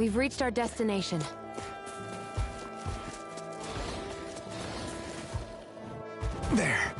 We've reached our destination. There.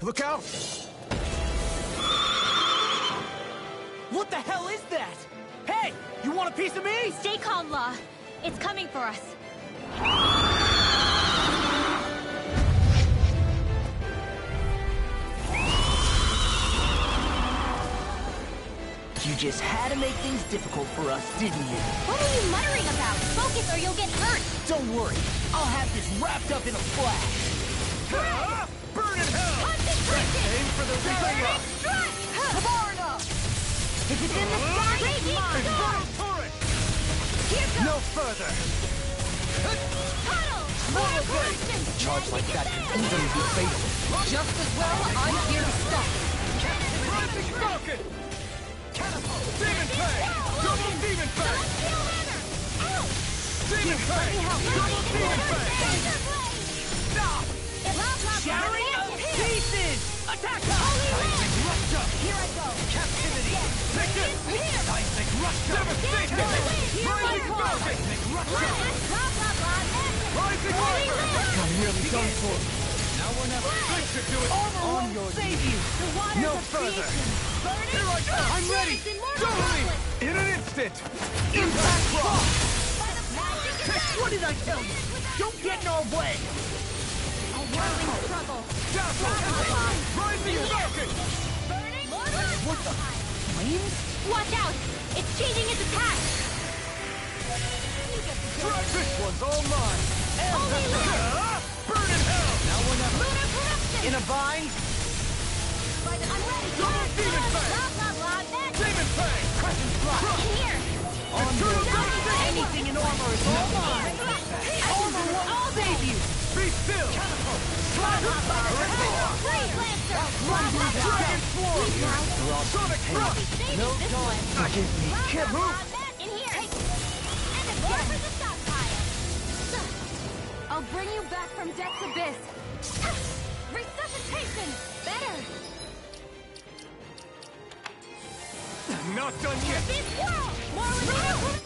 Look out! What the hell is that? Hey! You want a piece of me? Stay calm, Law. It's coming for us. You just had to make things difficult for us, didn't you? What are you muttering about? Focus or you'll get hurt. Don't worry. I'll have this wrapped up in a flash. Burn in hell! Concentration! Aim for the Vera! Strike! Far enough! If it's in the sky, Inferno go! turret! Here goes! No further! Tunnel! More corruption! Charge like that can easily be fatal. Just as well, I'm here to stop it. Rising Falcon! Catapult! Demon Fang! Double Demon Fang! Celestial Runner! Ow! Demon Fang! Double Demon Fang! Stop! Shattering of pieces! Attack us! Seismic Rupture! Here I go! Captivity! Take this! Here! Seismic Rupture! Devastation! Rising Falcon! Seismic Rupture! Blah, blah, blah, Rising Viper! I'm really done for. Now we're never going to do it! Armor won't save you! The waters No of further! creation. Here I go! I'm ready! Totally! In an instant! Impact Rock! What did I tell you? Don't get in our way! Whirling struggle. Dazzle! Rising Falcon! What the? Flames? Watch out! It's changing its attack! This one's all mine! Holy Land! Burn in hell! Now we're never Lunar corruption! In a bind? I'm ready! Double Demon Fang! Blah, blah, blah, magic! Demon Fang! Crescent Strike! In here! Anything in armor is all mine! Armor won't save you! Be still! Blaze Lancer! Dragon Swarm! Sonic Thrust! No time! Forgive me. Can't move! In here! And again for the stockpile! I'll bring you back from death's abyss! Resuscitation! Better! Not done yet! This world! More with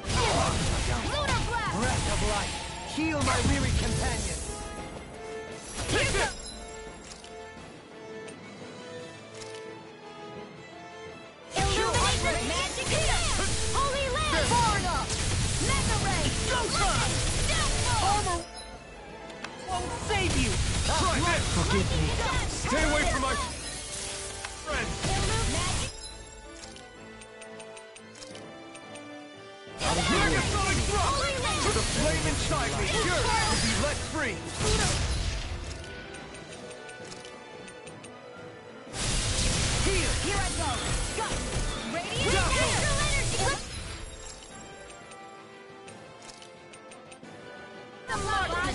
Lunar Blast! Breath of life! Heal my weary companion! Take this! Illuminate magic heal! Holy Land! Far enough! Mega Ray! Armor won't save you! Try this! Forgive me. Stay away from my friend! Dragon Sonic Thrust! To the flame inside me, yours will be let free! Here I go! Go! Radiant Dazzle! Astral Energy!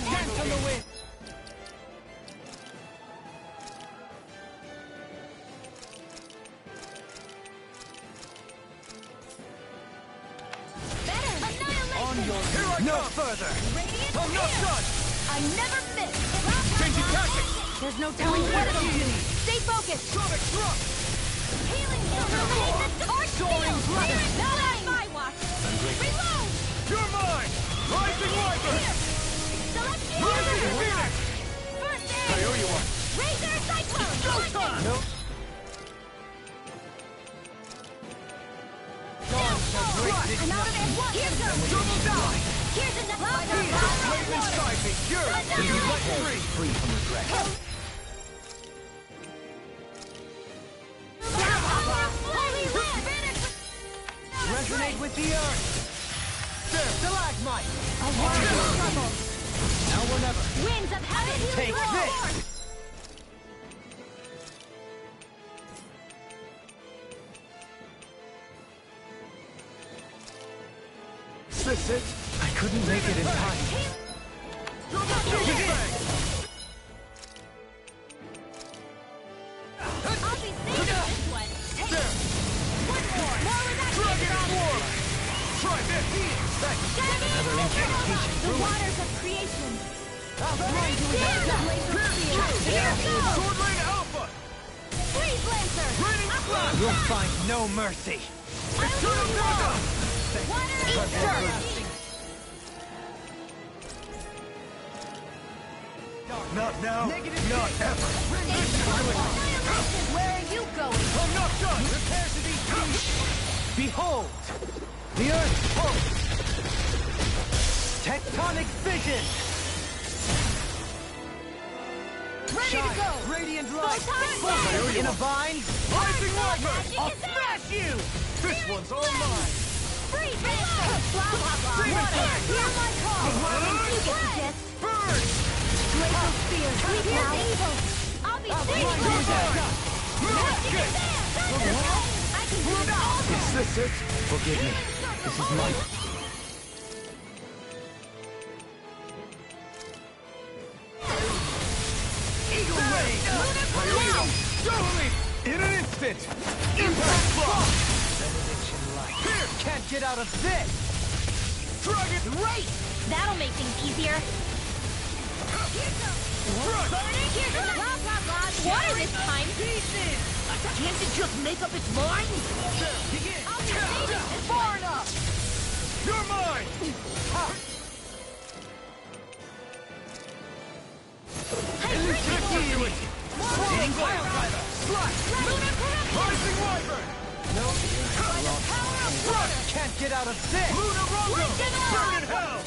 Dance on the wind! Better! On your Here I no come! further! Radiant I'm not done! I never miss! Changing tactics! There's no telling what it'll do. Stay focused. Sonic Thrust! Healing illuminate the Arch Soaring Field! Blast! Here, now that's my watch! Reload! You're mine! Rising Viper! Here! Celestial Rising Runner! Phoenix! First I aid! owe you one! Razor Cyclone! Showtime! Nope. Gone for great big I'm out of nothing. it! Here goes! Double down! Here's another Flame inside me, yours will be let free! Free from regret. Holy Land! Resonate with the earth! A world of trouble. Now or never. Winds of heaven. Take this! Is this it? I couldn't make it in time. Double Demon Bang! I'll be saving this one. Take There! one more. More with that Dragon Swarm! Try this! Another incantation. The waters of creation. I'll grind you with that laser spear. Here goes. Sword Lane Alpha! Freeze Lancer. Raining Slash! You'll find no mercy. Eternal Gaga! Water Eater. Not now, not ever. Where are you going? I'm not done! Prepare to be seized. Behold, the earth pulse. Tectonic vision. Ready to go. Radiant light. Photon In a vine. Rising Wyvern! I'll smash you. This one's all mine! Freeze Lancer. Blah, blah, blah. Demon Water. Tank! Hear my call. You get the gist. Burn! Glacial Spear. Sleep now. Evil. I'll be safe. Magic! I can do it all. Is this it? Forgive me. This is my... Eagle Wave! Totally! In an instant! Impact Block! Benediction light. Here, can't get out of this. Dragon! Great! That'll make things easier. Water this time. Can't it just make up its mind? Begin! I'll be saving this Far enough. You're mine! Elucidate! Eating Fire Driver! Slash! Rising Wyvern! No, can't get out of this. Luna Rondo! Burn in hell!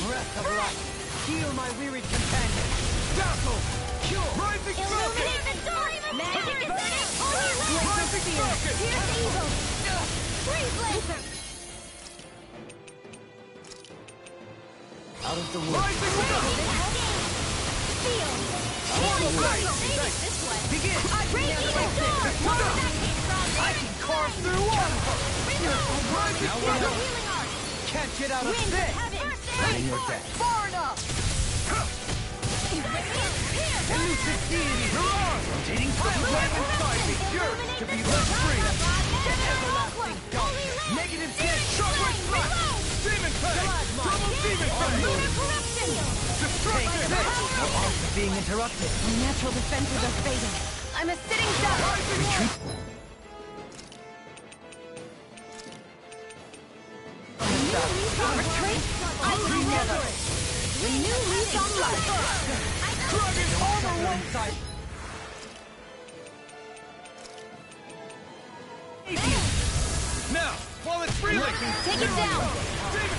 Breath of life. Heal my wearied companion. Dazzle! Cure! Rising Falcon! Magic is in it! Rising Falcon! Here's evil! Freeze Lancer! Out of the woods. Rising Widow! Feel! Mortal Blade! This one! Begin. Raging Storm! I can carve through one. Rising Now Widow! Healing Art! Can't get out of Wind this. Heaven! And you're dead. Far enough! Elusive deity. Rotating fire flame inside me! Yours to be let free! Everlasting darkness. Negative six. Shockwave Slash! Demon Fang! Double Demon Fang! Destruction! Our arms are being interrupted. My natural defenses are fading. I'm a sitting duck. Retreat. Retreat? I will never. Renew leaves on life. Dragon! Armor one side. Now, while it's reeling! Take it down. Demon!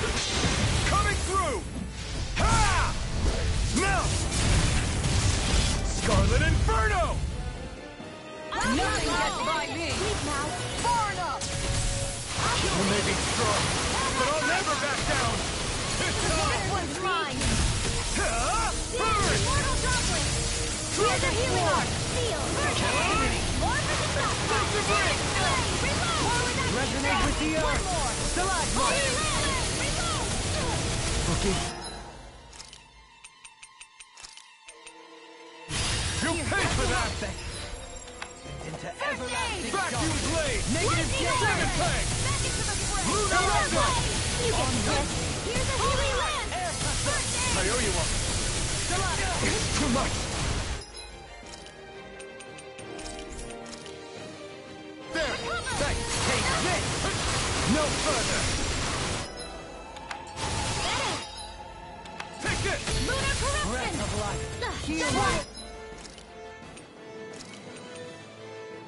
Coming through! Ha! Now! Scarlet Inferno! Nothing gets by me. Sleep now. Far enough. You may be strong, but I'll never back down! This This time! one's mine. Ha! Burn! Mortal Droplet! Dragon Healing Swarm! Art! Seal! More for the stop! Explosive Ring! Reload! More with that Resonate with the earth. Stalagmite. Reload! Forgive. You pay for that! Into everlasting Vacuum Blade! Negative Demon Fang! Back into the fray! Luna Rondo! You get this! Here's a healing land! I owe you one. It's too much. There! Thanks. Take this. No further. Take this! Lunar corruption! Breath of life. Heal Just my... like-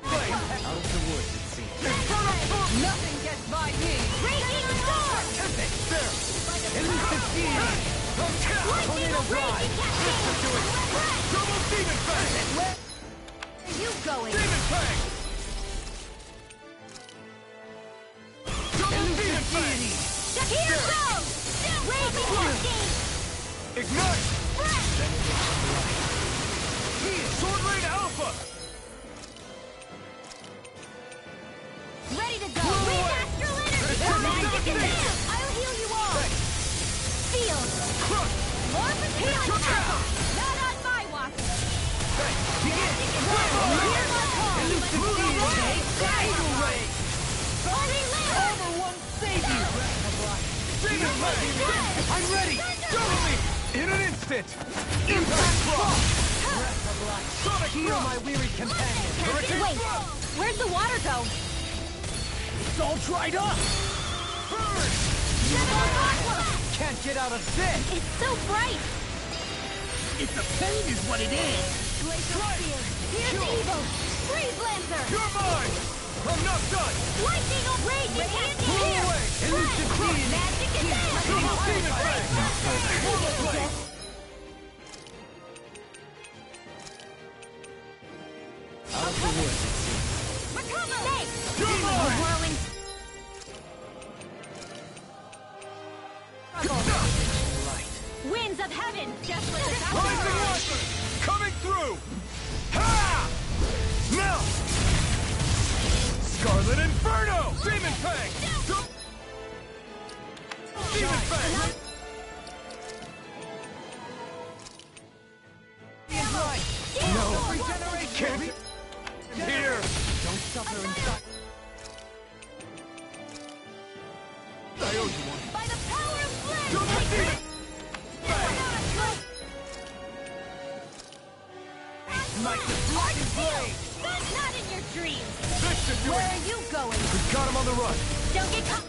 Flame! Out of the woods, it seems. Nothing gets by me. Raging storm! There! Elusive deity. Tornado Drive. Double Demon Fang! Where are you going? Demon Fang! Double Demon Fang! Here goes! I'm ready! Double me! In an instant! Impact Block! Sonic Heal my weary companion. Wait, where'd the water go? It's all dried up. Burn! Can't get out of this. It's so bright. It's a pain is what it is. Glacial Spear. Here's evil. Freeze Lancer. You're mine! I'm not done! Lightning of Raging Cascade. Pull away! Elusive being. Magic is there. Double Demon Fang! One blade! Out of the woods. Recover. Snake. You're mine! Whirling. Winds of heaven. Desolate as Rising Watcher! Coming through! Ha! Melt! Scarlet Inferno! Demon Fang! Demon Fang! No! Regeneration. Can't here! Don't suffer inside. I owe you one. by the power of flame. Double Demon Fang! Like the blackened blade. Not in your dreams. This should do Where it! are you going? We've got him on the run! Don't get caught.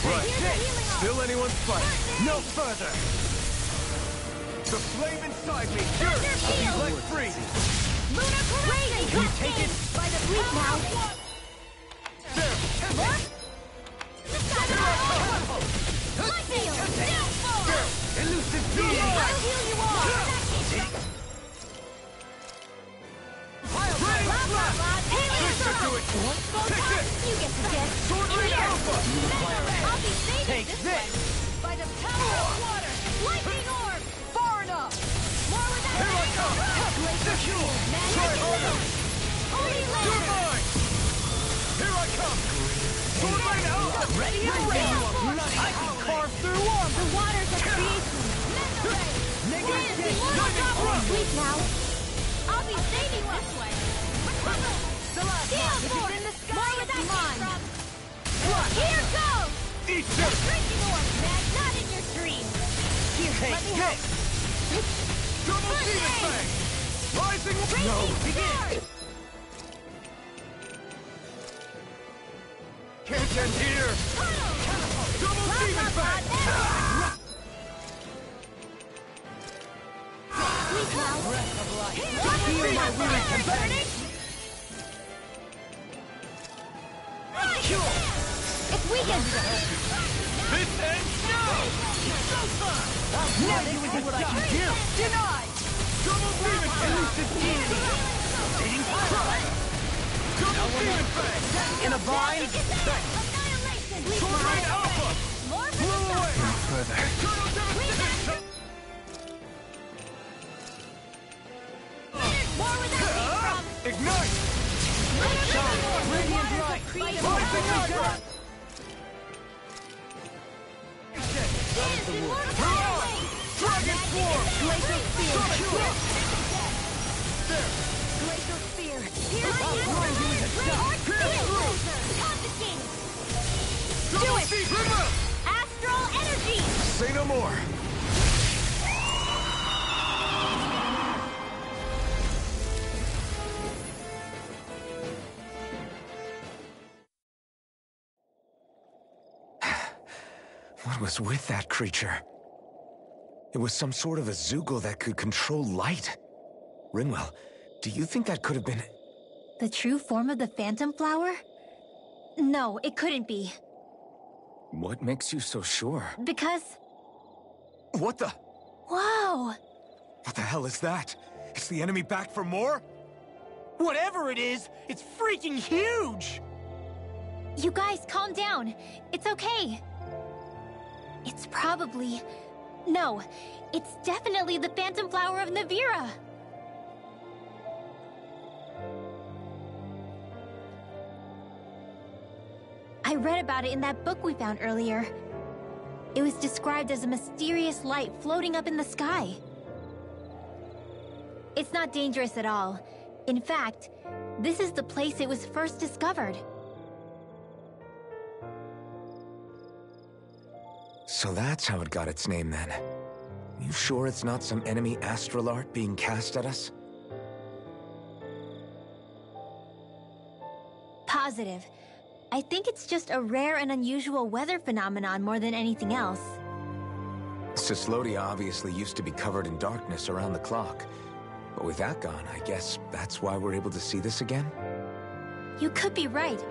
Right. Here's a healing arm. Still anyone's fight. No further. The flame inside me yearns to be let free. Lunar corruption. Can you take it? By the sleep now. There! What? Lightning. Downfall. Elusive being. I'll heal you all. This should do it! Take this! You get the gift. Sword Ring Alpha! I'll be saving Take this this. one. By the power of water. Lightning orb. Far enough. More with that. Here I come! Glacial Try harder! Holy You're Lancer. mine! Here I come! Sword Ring Alpha! Ready to rain. I can carve through armor. The waters of creation. Negative Sleep now. I'll be saving this way. Steel Force. In the sky. More with that mine. Here goes. Eat this! Drinking orb. Not in your dreams. Take this. Double Demon Fang! Rising... No, begin. Can't end here! Double Demon Fang! Sleep now. Breath of life. Heal my weary companion. It's weakened. This ends now! Now you will do what I can do. Denied. Double Demon Fang! Elusive deity. Dating cry. Double Demon Fang! In a vine. Annihilation. Sword Ring Alpha! More for Blew the away! Further. Eternal Devastation! More with that Ignite! Radiant light. Rising Alpha! Dragon Swarm! Glacial Spear. There! Glacial Spear. Here's Double Do it! Deep Remote! Astral Energy. Say no more! What was with that creature? It was some sort of a Zoogle that could control light. Rinwell, do you think that could have been... The true form of the Phantom Flower? No, it couldn't be. What makes you so sure? Because... What the... Whoa! What the hell is that? Is the enemy back for more? Whatever it is, it's freaking huge. You guys, calm down. It's okay. It's probably... No, it's definitely the Phantom Flower of the Vera. I read about it in that book we found earlier. It was described as a mysterious light floating up in the sky. It's not dangerous at all. In fact, this is the place it was first discovered. So that's how it got its name then. You sure it's not some enemy astral art being cast at us? Positive. I think it's just a rare and unusual weather phenomenon more than anything else. Cyslodia obviously used to be covered in darkness around the clock. But with that gone, I guess that's why we're able to see this again? You could be right.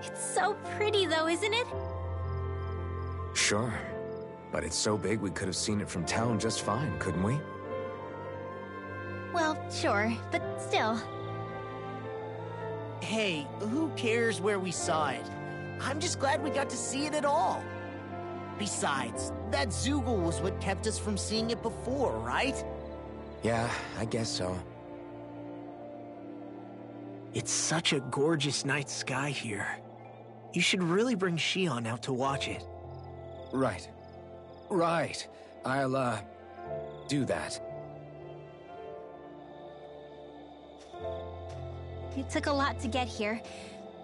It's so pretty though, isn't it? Sure. But it's so big we could have seen it from town just fine, couldn't we? Well, sure, but still. Hey, who cares where we saw it? I'm just glad we got to see it at all. Besides, that Zoogle was what kept us from seeing it before, right? Yeah, I guess so. It's such a gorgeous night sky here. You should really bring Shion out to watch it. Right. Right. I'll, do that. It took a lot to get here,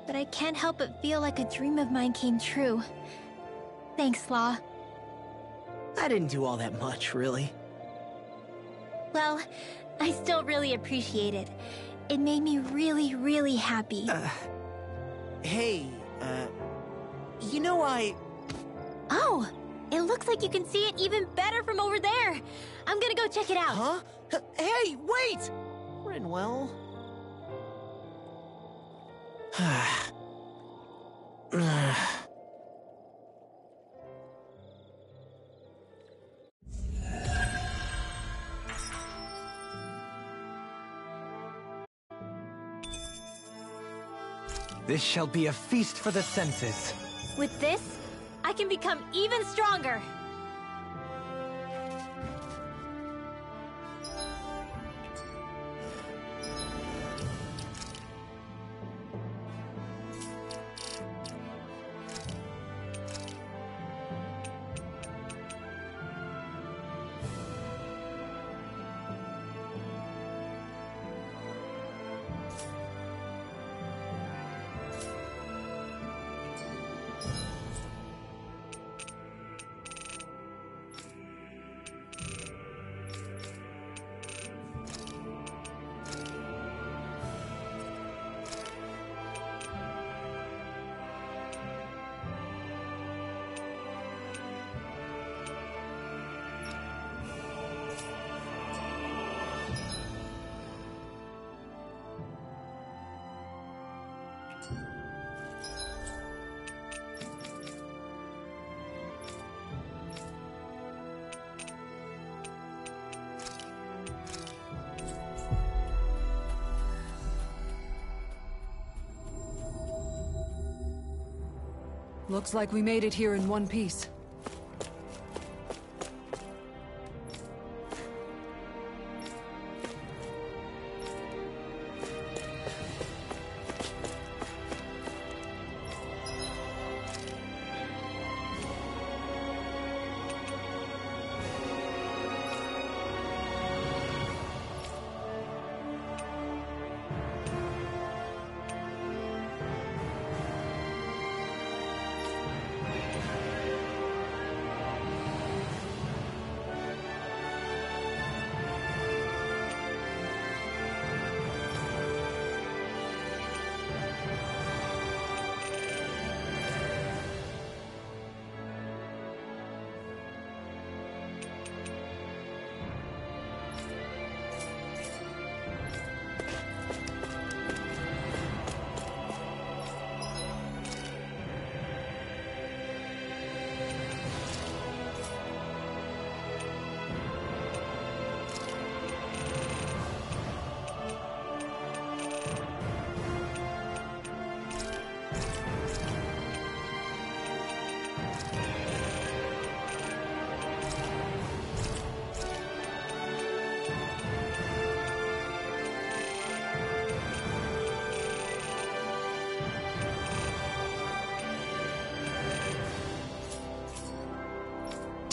but I can't help but feel like a dream of mine came true. Thanks, Law. I didn't do all that much, really. Well, I still really appreciate it. It made me really, really happy. Hey, you know Oh! It looks like you can see it even better from over there! I'm gonna go check it out! Huh? Hey, wait! Rinwell? This shall be a feast for the senses. With this, I can become even stronger! Looks like we made it here in one piece.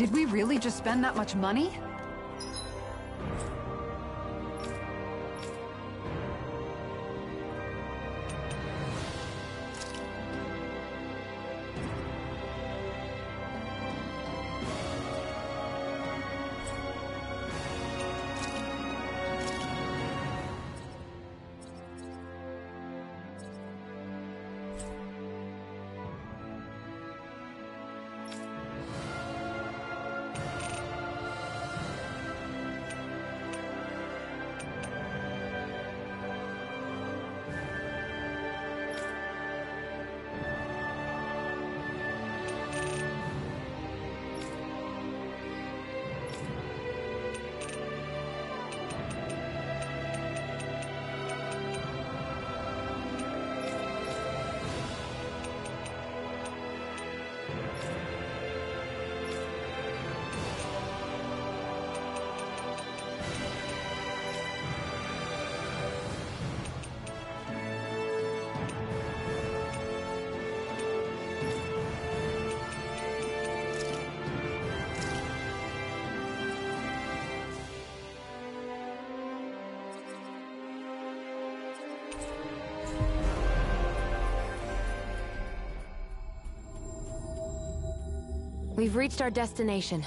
Did we really just spend that much money? We've reached our destination.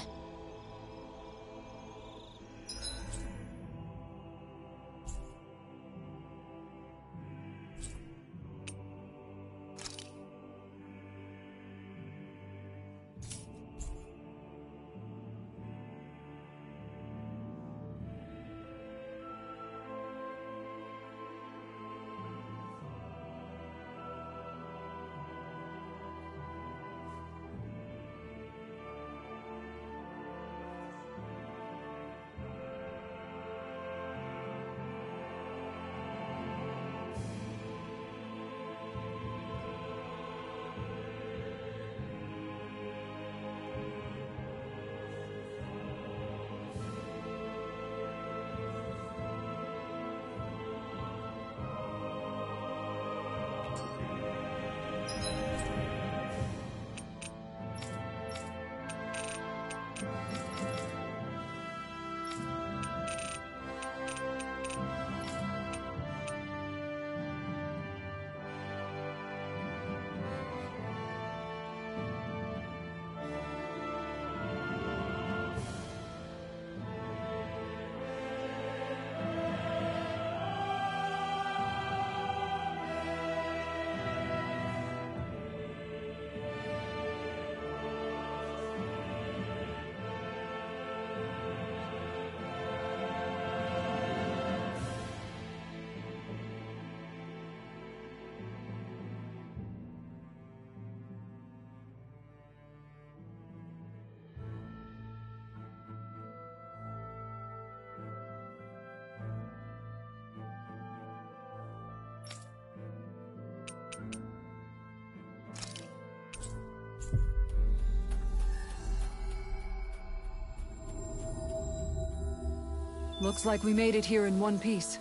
Looks like we made it here in one piece.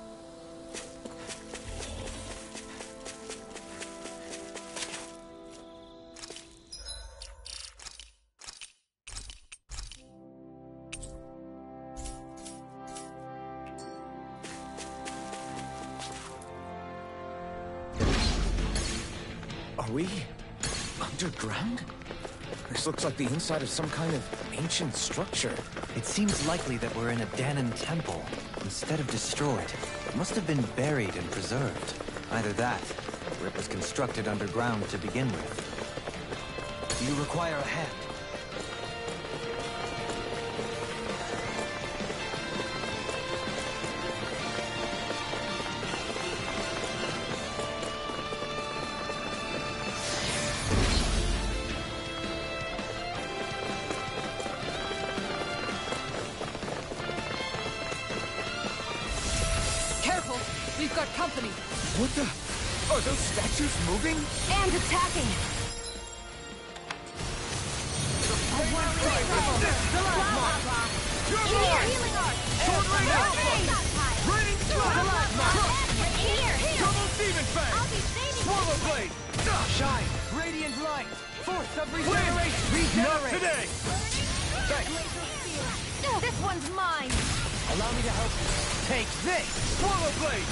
Are we underground? This looks like the inside of some kind of ancient structure. It seems likely that we're in a Danon temple. Instead of destroyed, it must have been buried and preserved. Either that, or it was constructed underground to begin with. Do you require a hand? We've got company! What the? Are those statues moving? And attacking! Healing art! Raining plasma! Double demon fang! I'll be saving Swallow blade! Shine! Radiant light! Force of Win! regeneration! Not today! This one's mine! Allow me to help you. Take this! Swallow blade!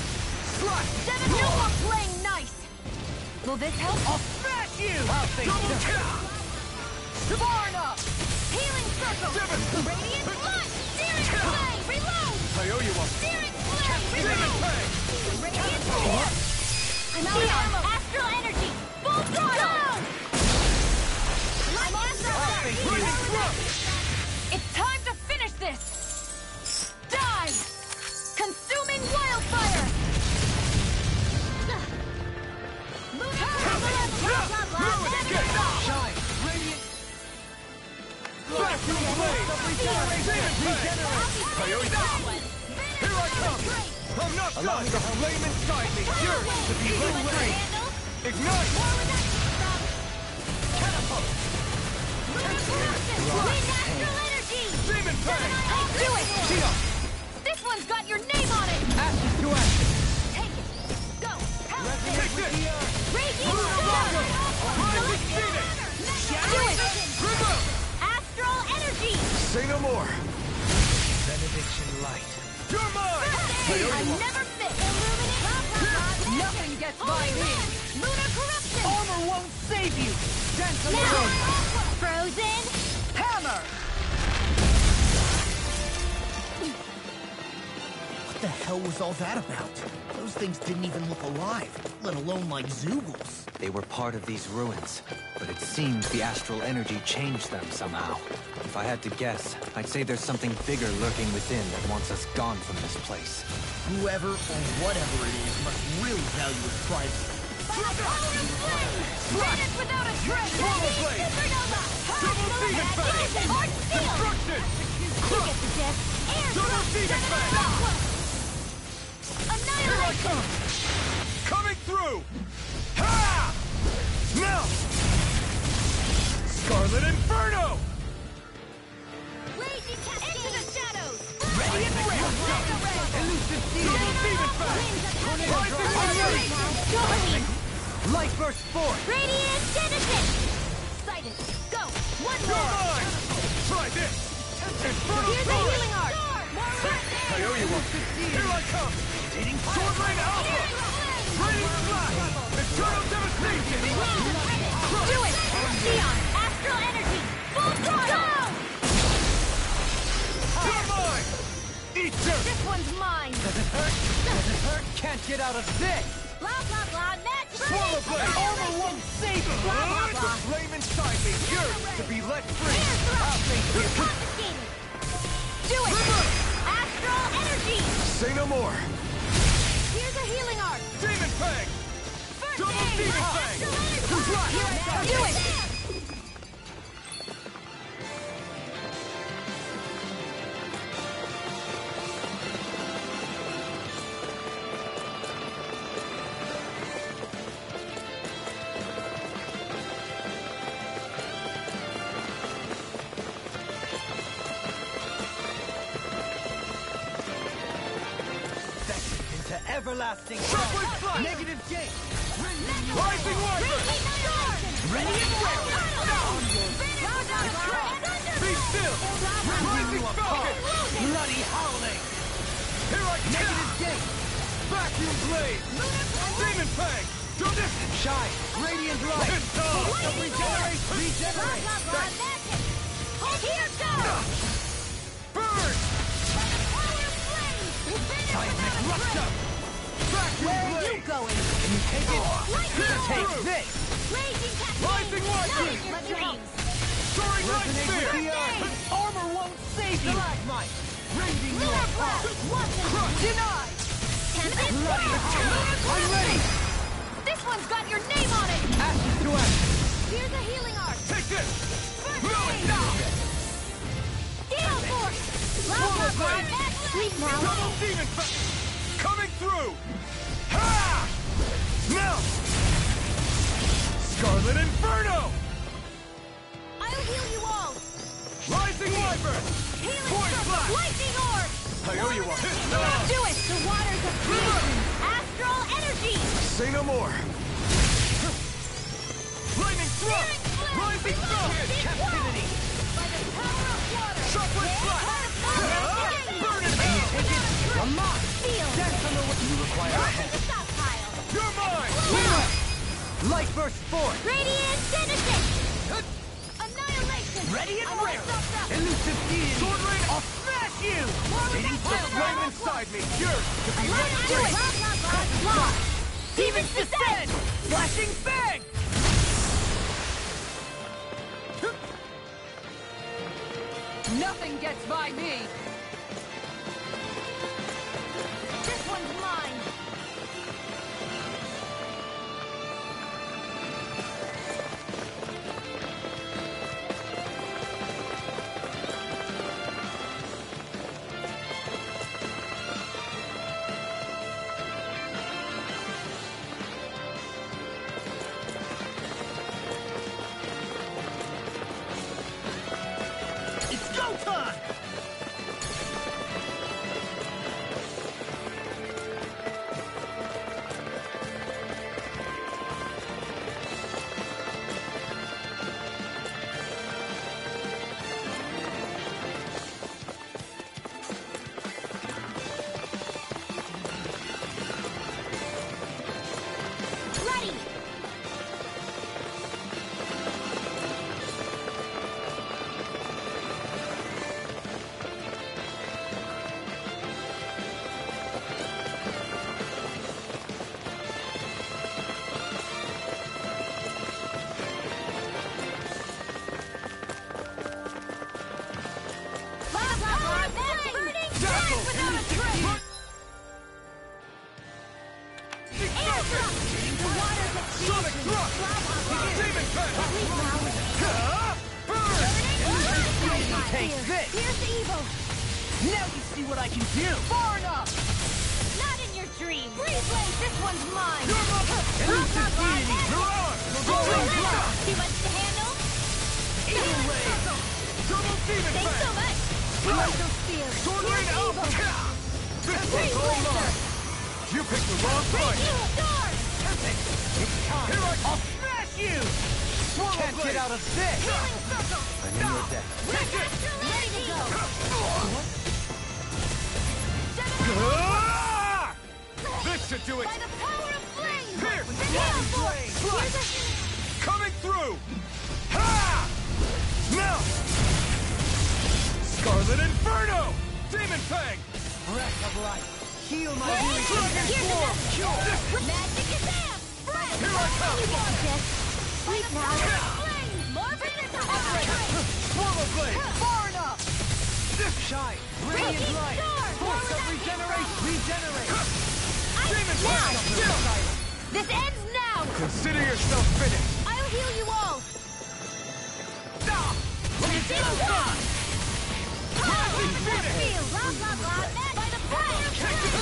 Slash! No more playing nice! Will this help? I'll smash you! I'll face Double you. kill! Savarna! Healing circle! Radiant light! Searing flame! Reload! I owe you one. Searing flame! Demon Reload! fang! Radiant force! I'm out of ammo! Astral energy! Full throttle! I'm on Raining thrust! It's time to finish this! Die! Consuming wildfire! Shine! Radiant... Vacuum blade! Demon fang! I owe you that. Here I come! I'm not Allow done! me to Flame inside me yearns to be lit free! Ignite! catapult! Natural energy! Demon fang! Do it! Shield! This one's got your name on it! Ashes to ashes! Take it! Go! Take this! Radiant Welcome! Rising Storm! Phoenix! Do it! Remove! Astral energy! Say no more! Benediction light. You're mine! I'm never fit! Illuminate! Nothing gets by me! Lunar corruption! Armor won't save you! Dance Now! Frozen! hammer! What the hell was all that about? Those things didn't even look alive, let alone like Zoogles. They were part of these ruins, but it seems the astral energy changed them somehow. If I had to guess, I'd say there's something bigger lurking within that wants us gone from this place. Whoever or whatever it is must really value its privacy. Planet without a trace! Supernova! Double demon fang! Destruction! Crush! Double demon fang! Here I come! Coming through! Ha! Now! Scarlet Inferno! Into the shadows! Ready and ready! Elusive Double demon fang! Rising Light burst forth! Radiant Genesis! Sighted! Go! One You're more! mine! Try this! Inferno Here's a Sword! healing art! I owe you one! Here I come! Sword Rain Alpha! Radiant Flash! Eternal Devastation! Do it! Neon! Astral Energy! Full throttle! You're mine! Eat dirt! This one's mine! Does it hurt? Does it hurt? Can't get out of this! Blah blah blah! Match! Swallow Blade! Armor won't save you! Blah blah The blah! flame inside me yearns to be let free! Air thrust! I'll make you! Confiscated! Do it! Astral Energy! Say no more. Here's a healing art! Demon Fang! First Double aid! Demon Fang! Who's right? Do it! Into everlasting Shockwave Flash! negative gate! Rising Wyvern! Ready and ready! Be still! Rising Falcon! Bloody howling! Here I come! Negative gate! Vacuum Blade! Demon Fang! Do this! Shine! Radiant light! It's on! Regenerate! Regenerate! Burn! Seismic rupture! Vacuum Where are you Blade! going? Can you take it? Take through. this! Raging Rising Wyvern! Let your dreams! Soaring Light Resonate with Spear! the earth! Armor won't save you! Stalagmite! Raging Lunar your blast! Watch Denied! Bloody I'm ready! This one's got your name on it! Ashes to ashes! Here's a healing art! Take this! First No, aid! it's not! Gale Force! Blah blah blah! Sleep now! Double Demon Fang! Coming through! Ha! Now! Scarlet Inferno! I'll heal you all! Rising Wyvern! Healing Point circle! Flash! Lightning orb! I owe you one! Do it! The waters of creation! Astral energy! Say no more. Lightning Thrust! Rising Falcon! Captivity! By the power of water! Shockwave Flash! Burn it out! Take it! Unlock! Feel! Dance on the way! You require a Watch hand. the stockpile! You're mine! Light burst forth! Radiant Genesis! Annihilation! Ready and I'm all ready! stocked up. Elusive deity! Sword Rain! I'll smash you! The flame inside me yearns to be let Do free! it! Blah blah blah blah! Demons descend! Flashing fang! Nothing gets by me! This one's mine! It's go time! Dazzle! without a trace! Airdrop! The waters of Sonic creation! Thrust! Blah, blah, blah. Demon Pen! Sleep now! Burn! Take this! Here's the evil! Now you see what I can do! Far enough! Not in your dreams! Freeze Blade, this one's mine! Your mother! Elusive deity! You're ours! Rolling block! Too much to handle? Evil wave! Double Demon Thanks so Pen! much! Electro Spear! Sword Here's Rain the Alpha! evil! This Freeze one's all Blaster! mine! You picked the wrong fight! Evil Sword! It's time! Here I I'll smash you! Swallow Can't Blade! get out of this! Healing Circle! I'm in your debt. Red Astral Ready to go! Ah! This should do it! By the power of flame! Pierce! Banana Force! Here's a... Coming through! Ha! Now! Scarlet Inferno! Demon Fang! Breath of life! Heal my Here's weary the message! Magic is amp! Breath! Here I come! You got this! Sleep now! Flame! Morphin into Hydra! Swallow Blade! Far enough! Shine! Radiant Raging light! Storm! Force of regeneration! Regenerate! Demon Now! Fang! This ends now! Consider yourself finished! I'll heal you all! Finish! Blah, blah, blah! By the power of flame!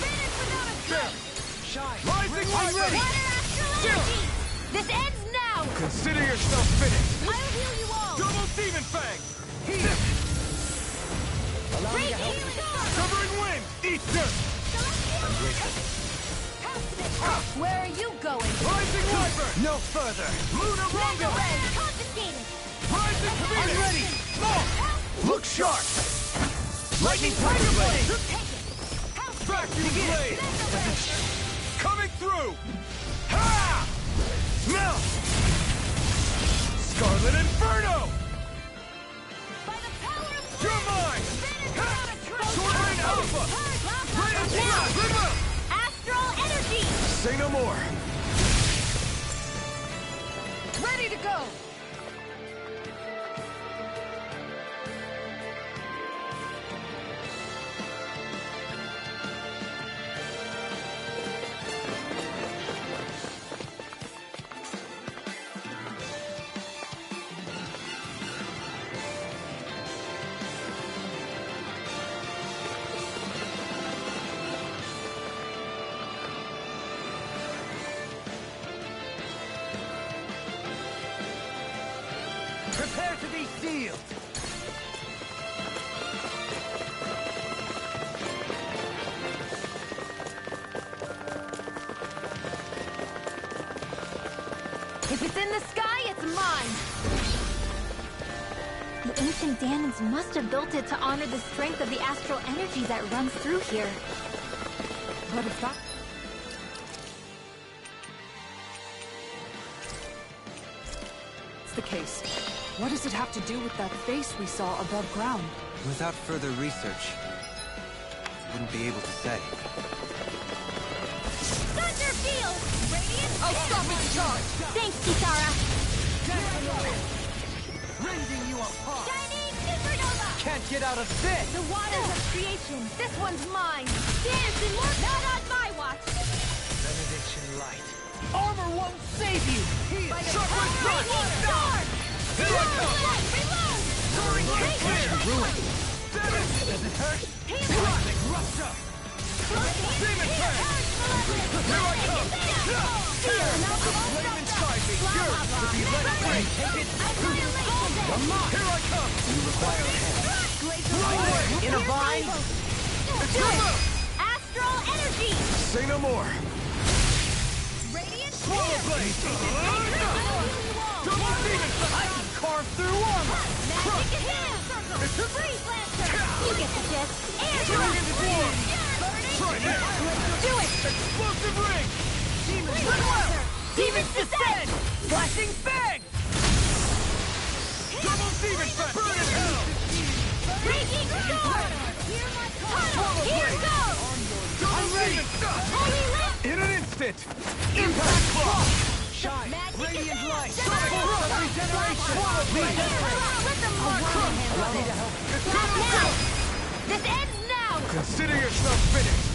Finish without a trace! Shine! Rising Light! Water Astral Energy! This ends now! Consider yourself finished! I'll heal you all! Double Demon Fang! Great healing storm! Covering wind! Eat dirt! Where are you going? Rising Wyvern! No further! Lunar Mega Rondo! Ray! Confiscated! Rising I'm Phoenix! ready! Look sharp! Lightning Tiger Blade! Vacuum Blade! Coming through! Ha! Now! Scarlet Inferno! By the power of You're mine! Sword Rain Alpha! Radiant Blast! Red Astral Energy! Say no more! Ready to go! Prepare to be sealed! If it's in the sky, it's mine! The ancient Danans must have built it to honor the strength of the astral energy that runs through here. But if that... It's the case. What does it have to do with that face we saw above ground? Without further research, wouldn't be able to say. Thunder Field! Radiant I'll stop its charge! Thanks, Kisara! Rending you apart! Shining Supernova! Can't get out of this! The waters of creation! This one's mine! Dance and work! Not on my watch! Benediction light. Armor won't save you! Heal! By the power of Raging Storm! Here I come! Reload! Soaring light clear! Ruin! Damage! Does it hurt? Lightning Rupture! Demon Fang! Here I come! Flame inside me! Yours to be let free! Take it! Come on! Here I come! You require a hand. Run away! In a vine! It's your move! Astral Energy! Say no more! Radiant Swallow Blade! Double Demon Fang! I can carve through armor! Magic Hand! Freeze Lancer! You get the gist! Air Dragon Swarm! Burning! Try this! Do it! Explosive Ring! Demons Lancer! Demons descend! Flashing Fang! Double Demon Fang! Burn in hell! Raging Storm! Hear my call! Here goes! Double Demon Holy Lift! In an instant! Impact Claw! Shine! Magic Radiant is light! Sonic Force of Thrust! regeneration! Let them mark! Allow me to help you. Eternal Now! Death! This ends now! Consider yourself finished!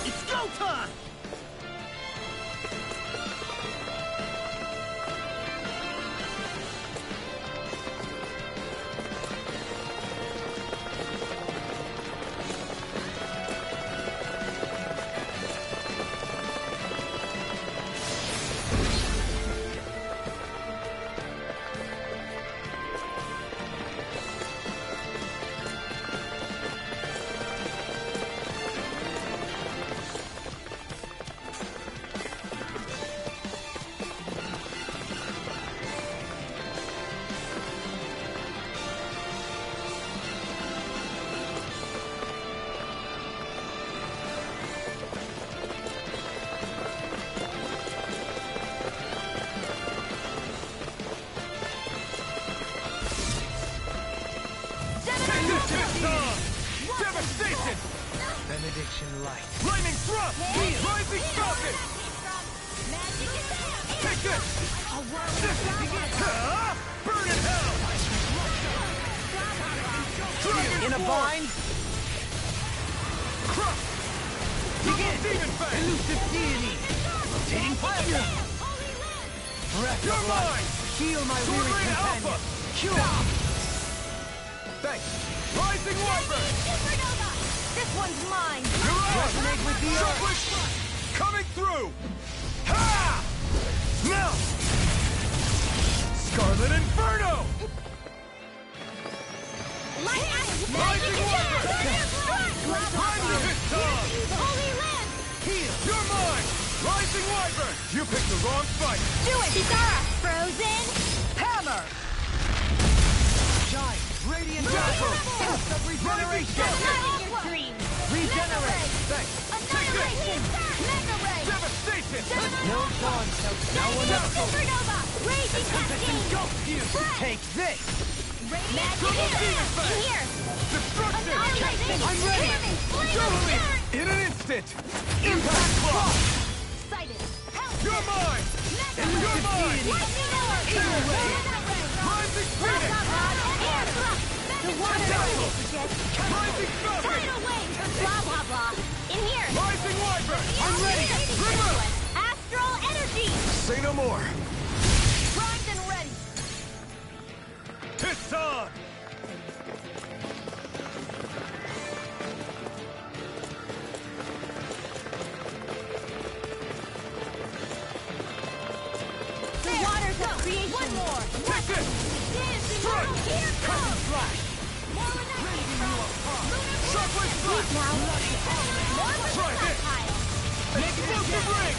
It's go time! Devastation! Benediction light. Lightning thrust! Rising falcon! Take this! Burn in hell! Dragon In a Sword! bind? Crush! Double demon fang! Elusive deity! Rotating fire! Breath You're of life! mine! Heal my Sword weary Rain companion! Alpha! Cure! Thanks! Rising Wyvern! This one's mine! You're on! Resonate with the earth! Shoveless coming through! Ha! Now! Scarlet Inferno! Rising Wyvern! Holy Land! Heal! You're mine! Rising Wyvern! You picked the wrong fight! Do it, Kisara! Frozen! Hammer! Giant! Radiant Grapple! Force of regeneration! Not your dreams! Regenerate! Thanks! Annihilation! Mega Ray! Devastation! No dawn shall no one else. Supernova! Raging Cascade! Engulf you! Take this! Magic Double demon In fang! here! Destruction! Annihilation! I'm ready. Jubilee! In an instant! Impact Claw! Sighted! You're mine! Mega You're Ray! mine! Lightning Miller! Evil Ray! Mega Ray! Rising Phoenix! Air Thrust! The water Tentacle! Just Rising Falcon! tidal wave! Blah, blah, blah! In here! Rising Wyvern! I'm ready! Remove! Astral Energy! Say no more! Primed and ready! It's on! The waters of creation! One more! Take this! Dance in Strike! mortal gear! Cut and slash! More when that came from! Shockwave Slash! Now! More with Try the this! stockpile! Explosive Ring!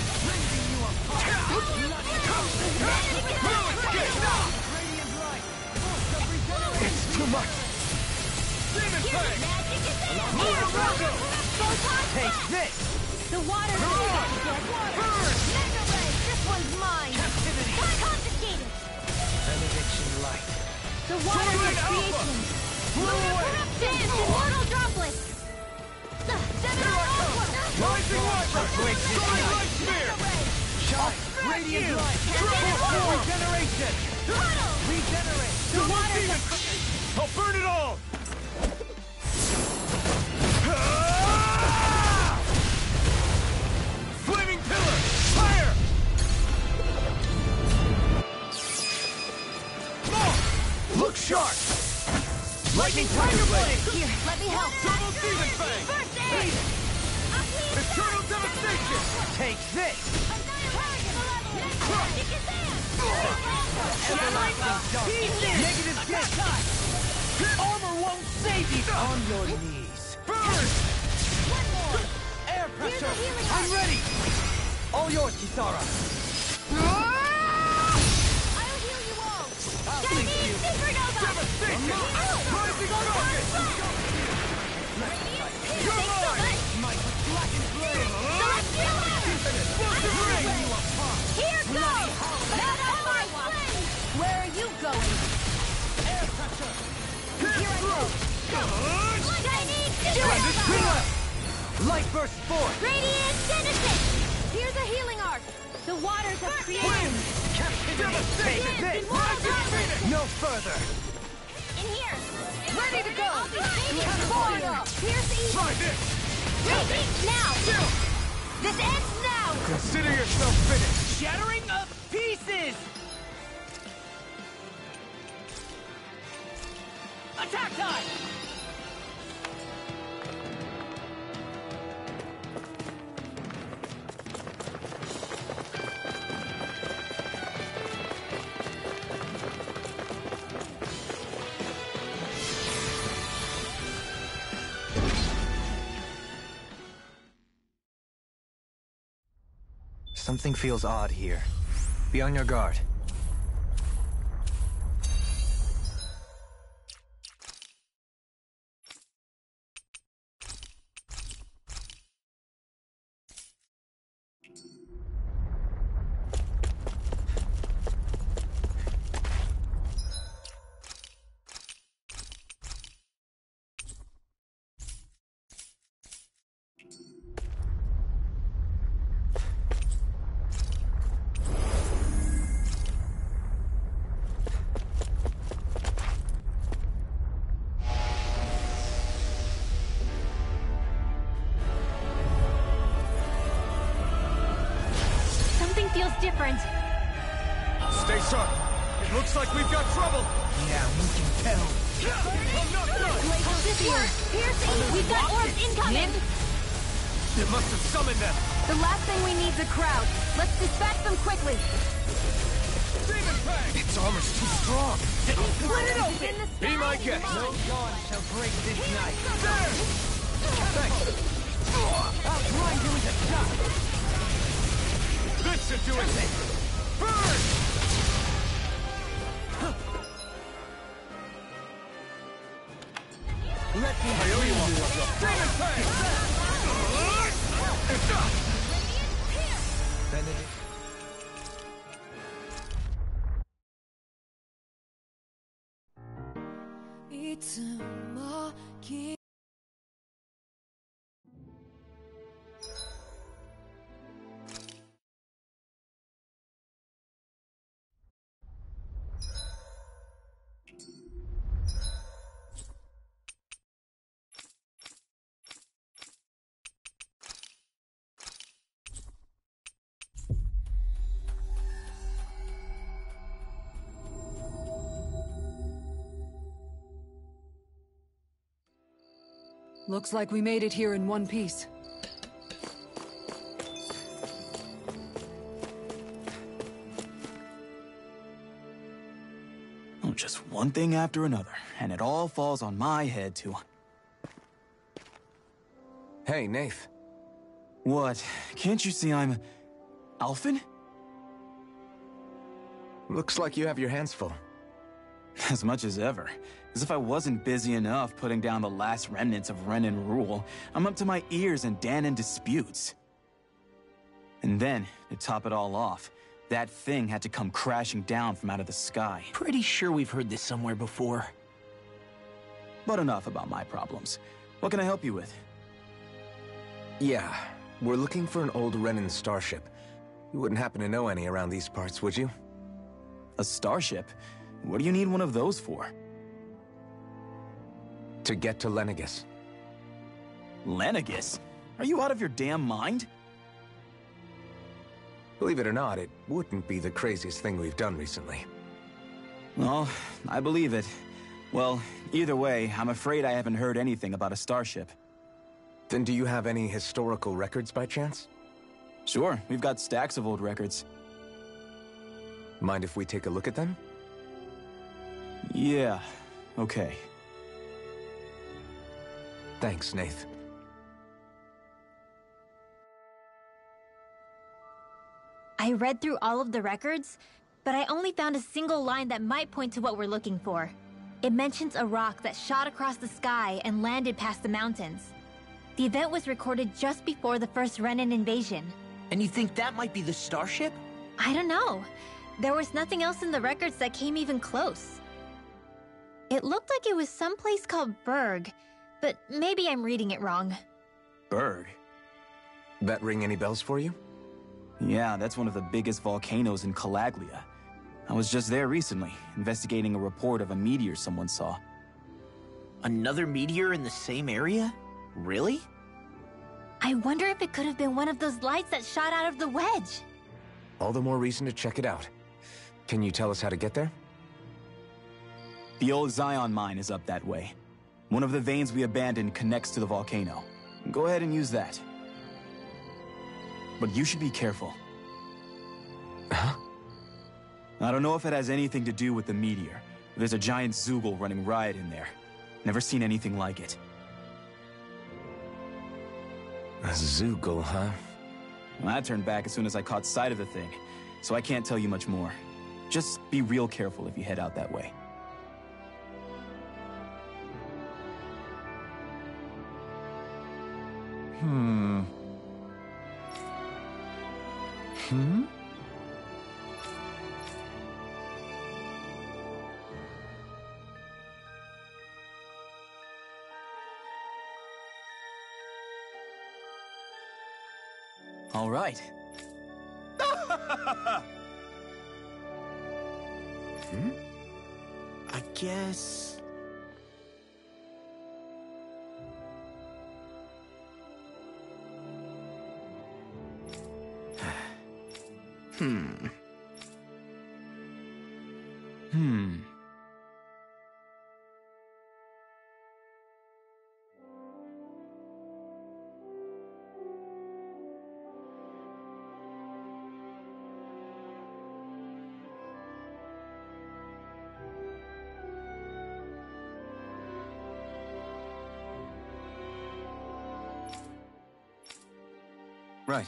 It's too much! Demon Fang! Magic is there! Air Drago! Photon Take Blast! this! The water You're on! Burn! Mega Ray! This one's mine! Captivity! Confiscated! Benediction light. The waters of Alpha! creation! Flew away! Dance immortal droplets! Rising Wyvern! Quick, Soaring Light Spear! Shine! Radiant light! Triple force! Regeneration! Regenerate! The waters Demon! of I'll burn it all! Flaming Pillar! Fire! Look sharp! Lightning Tiger Blade! Here, let me help! Double Demon Fang! First aid! Eternal Devastation! Take this! Negative hit! Armor won't save you! On your knees! Burn! Air pressure! healing I'm ready! All yours, Kisara! I'll heal you all! Chinese Supernova! Devastation! Rising Falcon! You're mine! Celestial Air! Explosive Ring! Here goes! Not on my watch! Where are you going? Air pressure! Pierce through! Chinese Splendid Supernova! Pillar! Light burst forth! Radiant Genesis! Here's a healing arc! further! In here! Ready to go! Catapult! Here's the Try this! Ready, now! This ends now! Consider yourself finished! Shattering of pieces! Attack time! Something feels odd here. Be on your guard. Feels different. Stay sharp. It looks like we've got trouble. Yeah, we can tell. I'm not done. We've got orbs incoming! It must have summoned them. The last thing we need is a crowd. Let's dispatch them quickly. Demon Fang! Its armor's too strong. Split it open! Be my guest. No dawn shall break this night. There! Thanks. I'll grind you into dust. This should do it! Burn! Let me I owe you one. Demon Fang! Benedict. Looks like we made it here in one piece. Oh, just one thing after another, and it all falls on my head to... Hey, Nath. What? Can't you see I'm... Alphen? Looks like you have your hands full. As much as ever. As if I wasn't busy enough putting down the last remnants of Renan rule, I'm up to my ears in Danon disputes. And then, to top it all off, that thing had to come crashing down from out of the sky. Pretty sure we've heard this somewhere before. But enough about my problems. What can I help you with? Yeah, we're looking for an old Renan starship. You wouldn't happen to know any around these parts, would you? A starship? What do you need one of those for? To get to Lenegis. Lenegis? Are you out of your damn mind? Believe it or not, it wouldn't be the craziest thing we've done recently. Well, I believe it. Well, either way, I'm afraid I haven't heard anything about a starship. Then do you have any historical records by chance? Sure, we've got stacks of old records. Mind if we take a look at them? Yeah, okay. Thanks, Nath. I read through all of the records, but I only found a single line that might point to what we're looking for. It mentions a rock that shot across the sky and landed past the mountains. The event was recorded just before the first Renan invasion. And you think that might be the starship? I don't know. There was nothing else in the records that came even close. It looked like it was someplace called Berg, but maybe I'm reading it wrong. Berg? That ring any bells for you? Yeah, that's one of the biggest volcanoes in Calaglia. I was just there recently, investigating a report of a meteor someone saw. Another meteor in the same area? Really? I wonder if it could have been one of those lights that shot out of the wedge. All the more reason to check it out. Can you tell us how to get there? The old Zion mine is up that way. One of the veins we abandoned connects to the volcano. Go ahead and use that. But you should be careful. Huh? I don't know if it has anything to do with the meteor. But there's a giant Zoogle running riot in there. Never seen anything like it. A Zoogle, huh? Well, I turned back as soon as I caught sight of the thing, so I can't tell you much more. Just be real careful if you head out that way. Hmm. All right. I guess... Right.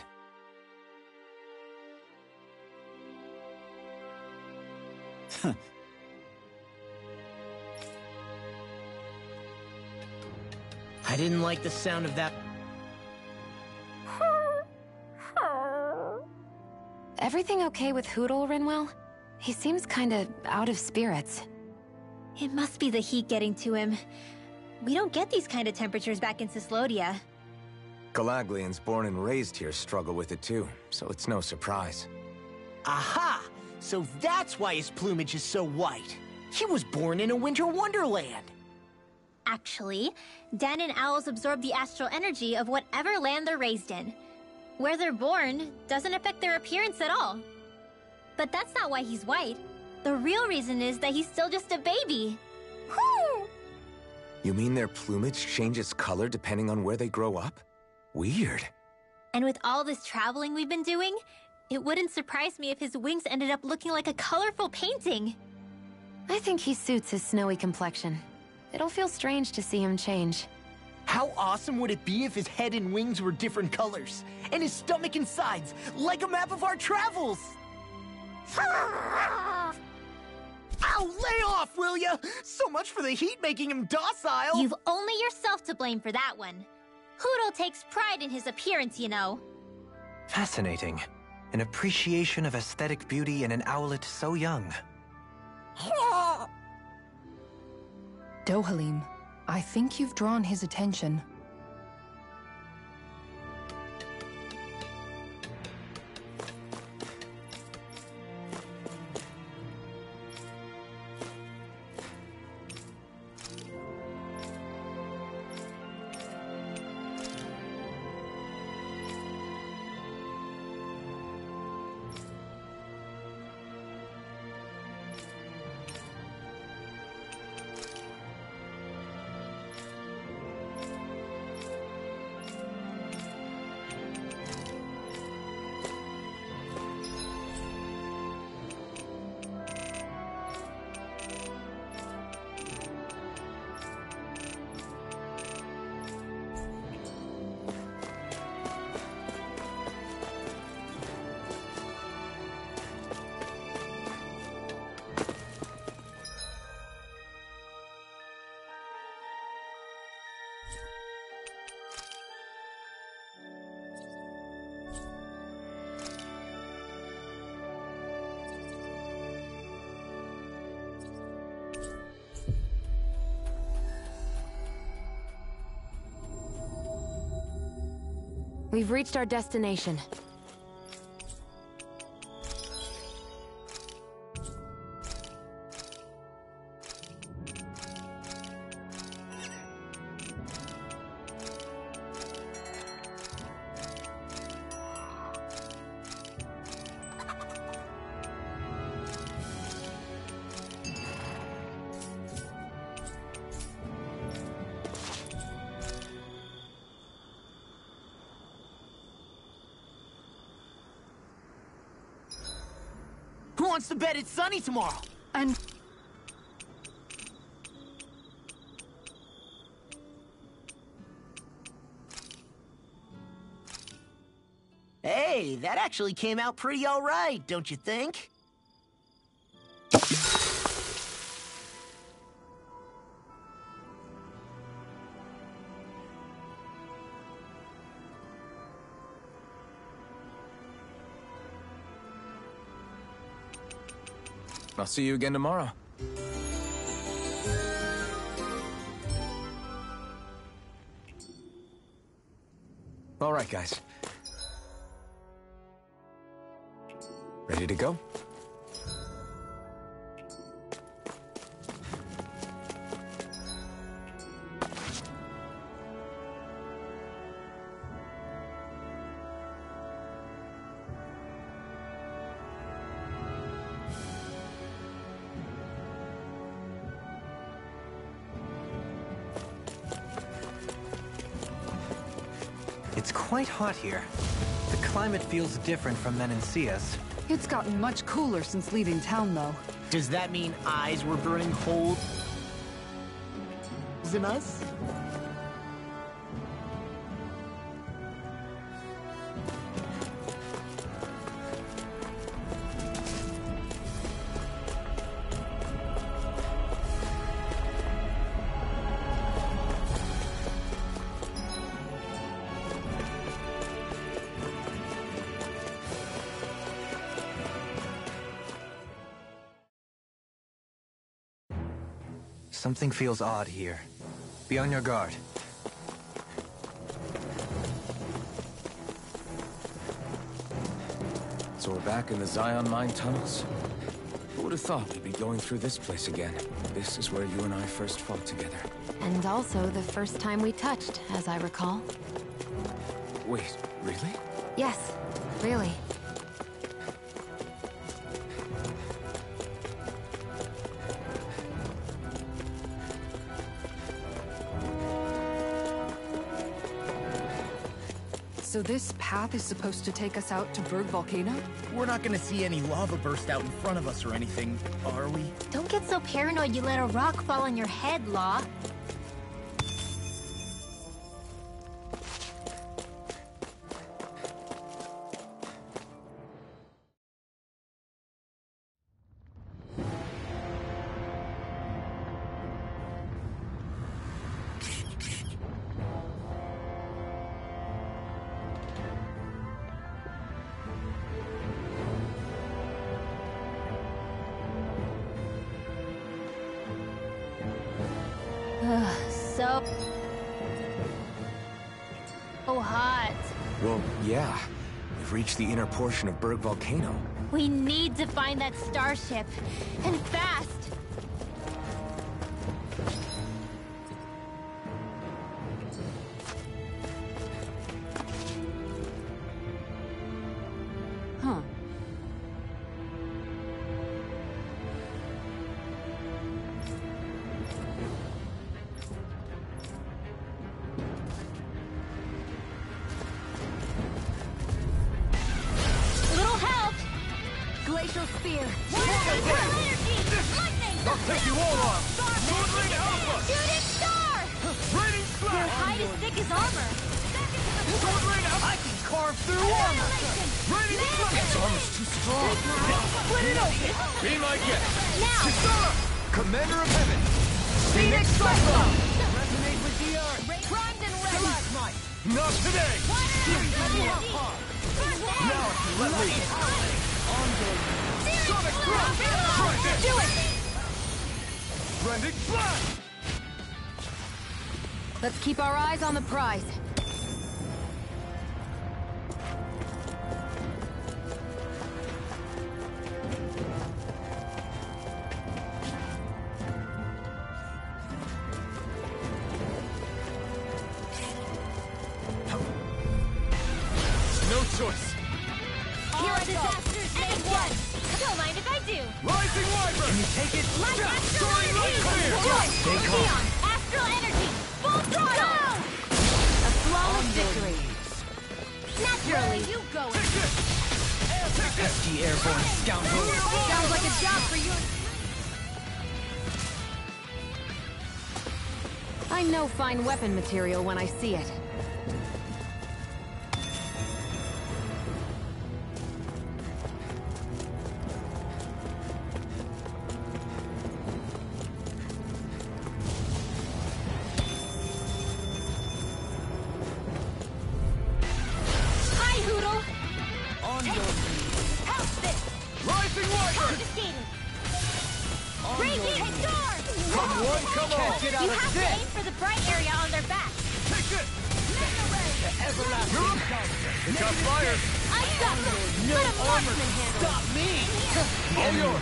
I didn't like the sound of that. Everything okay with Hootle, Rinwell? He seems kinda out of spirits. It must be the heat getting to him. We don't get these kind of temperatures back in Cyslodia. Galaglians born and raised here struggle with it too, so it's no surprise. Aha! So that's why his plumage is so white. He was born in a winter wonderland. Actually, Dan and owls absorb the astral energy of whatever land they're raised in. Where they're born doesn't affect their appearance at all. But that's not why he's white. The real reason is that he's still just a baby. Whew! You mean their plumage changes color depending on where they grow up? Weird. And with all this traveling we've been doing, it wouldn't surprise me if his wings ended up looking like a colorful painting. I think he suits his snowy complexion. It'll feel strange to see him change. How awesome would it be if his head and wings were different colors? And his stomach and sides, like a map of our travels! Ow, lay off, will ya? So much for the heat making him docile! You've only yourself to blame for that one. Hootle takes pride in his appearance, you know. Fascinating. An appreciation of aesthetic beauty in an owlet so young. Dohalim, I think you've drawn his attention. We've reached our destination. wants to bet it's sunny tomorrow? And... Hey, that actually came out pretty all right, don't you think? I'll see you again tomorrow. All right, guys. Ready to go? It's quite hot here. The climate feels different from Menancia's. It's gotten much cooler since leaving town, though. Does that mean eyes were burning holes in us? Something feels odd here. Be on your guard. So we're back in the Zion mine tunnels. Who would have thought we'd be going through this place again? This is where you and I first fought together. And also the first time we touched, as I recall. Wait, really? Yes, really. So this path is supposed to take us out to Berg Volcano? We're not gonna see any lava burst out in front of us or anything, are we? Don't get so paranoid you let a rock fall on your head, Law. So hot. Well, yeah. We've reached the inner portion of Berg Volcano. We need to find that starship. And fast! Huh. Little help! Glacial Spear. I'll take you all on! Sword Ring Alpha! Shooting star! Raining Your Slash! hide is thick as armor. Sword Ring Alpha! I can carve through armor! Raining Slash! Its armor's too strong. Split it open! Be my guest! Now! Kisara! Commander of Heaven! Phoenix Cyclone! Resonate with the earth! Primed and ready. Not today! Now I can let loose! Sonic Thrust! Try this! Do it! Rending Blast! Let's keep our eyes on the prize. No choice! Here are disasters made one. Don't mind if I do. Rising Wyvern! Can you take it? Light astral Soaring energy! right clear! Do it! Stay calm. Neon, astral energy! Full throttle! A flawless victory. Naturally. You go. Take this! Take pesky airborne scoundrel! Sounds like a job for you. I know fine weapon material when I see it. Hi, Hoodle. On your Help this. rising wiper! Confiscated. Radiant storm. Come one, come all! You have to aim for the bright area on their back. Take this! Everlasting. It got fired! I got them. No Let a armor marksman can handle stop it. me! In here. All yours!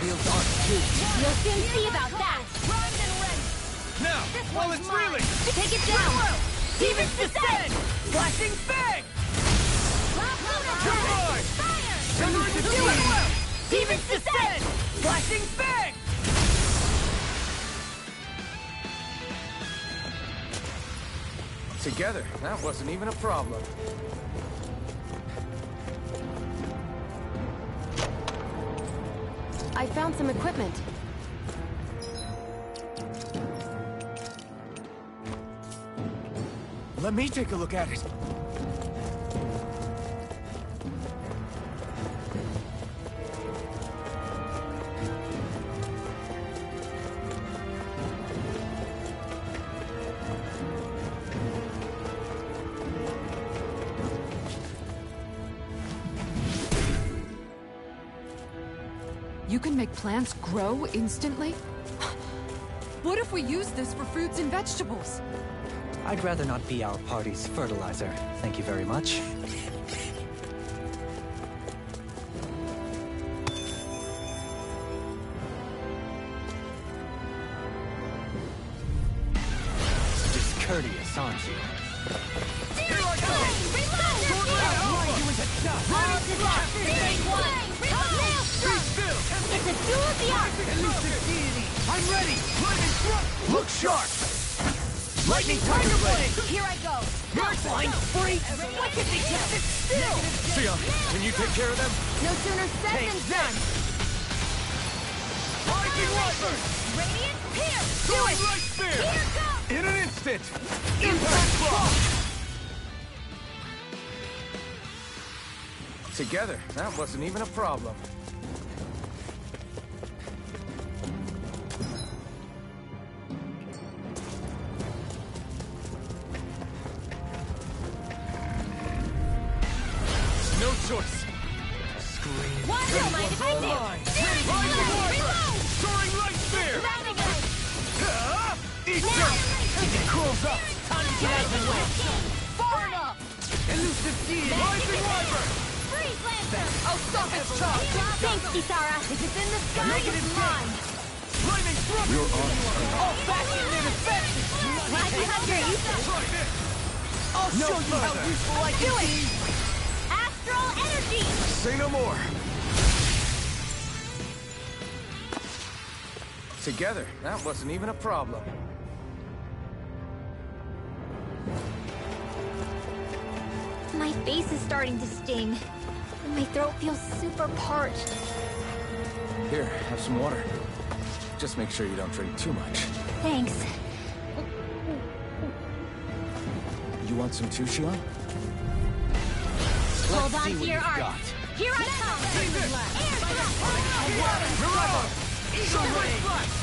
You'll soon see about that. Primed and ready. Now, This while one's it's mine. reeling! Take it down. Demons descend! Flashing fang! You're mine! Fire. Do it! Demons descend! Flashing fang! Together, that wasn't even a problem. I found some equipment. Let me take a look at it. You can make plants grow instantly? What if we use this for fruits and vegetables? I'd rather not be our party's fertilizer. Thank you very much. Discourteous, aren't you? It's a duel of the arts! I'm ready! Lightning thrust! Look sharp! Lightning tiger blade! Here I go! You're flying free! What can they just sit still? Sia, can you take care of them? No sooner said than done! Rising wiper! Radiant, here! Do Throwing it! light spear! Here goes! In an instant! Impact block! Together, that wasn't even a problem. No choice! Scream. Why don't mind if I do? Rising wiper! Soaring light spear! Rounding it! Eat dirt! It Curls up! Time to get out of the way! Far enough! Elusive deity! Rising wiper! Freeze Lancer! I'll stop its chop! Thanks, Kisara! If it's in the sky, it's mine! Lightning thrust! You're on. All fashioned and effective! Glad you have your use of Try this! I'll No show you how further. useful I can be! Astral energy! Say no more. Together, that wasn't even a problem. My face is starting to sting, and my throat feels super parched. Here, have some water. Just make sure you don't drink too much. Thanks. You want some too, Shion? Hold on to your arms. Here I come! You're on! Eagle ray!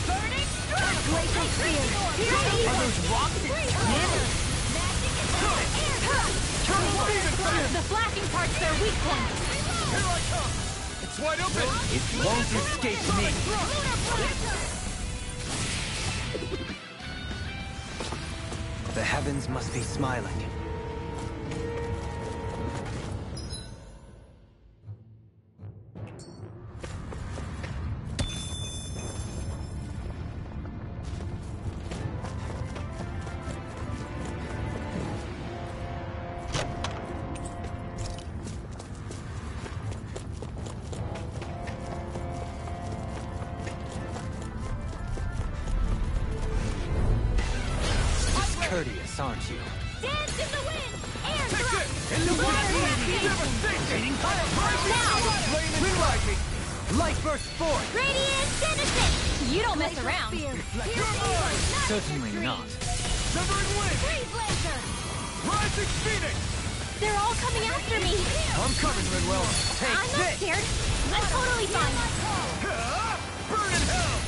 Burning strike! Glacial spear! Here I Are go! those rocks and Magic is the flashing part's their weak point! Here I come! It's wide open! It won't escape me! The heavens must be smiling. Upward! Courteous, aren't you? Dance in the wind! Air thrust! Devastating fire! Revive me! Light burst forth! Radiant Genesis! You don't mess around. Certainly not. Severing wind! Freeze laser! Rising phoenix! They're all coming after me. I'm coming, Rinwell. Take I'm not scared. I'm totally fine. Burn in hell!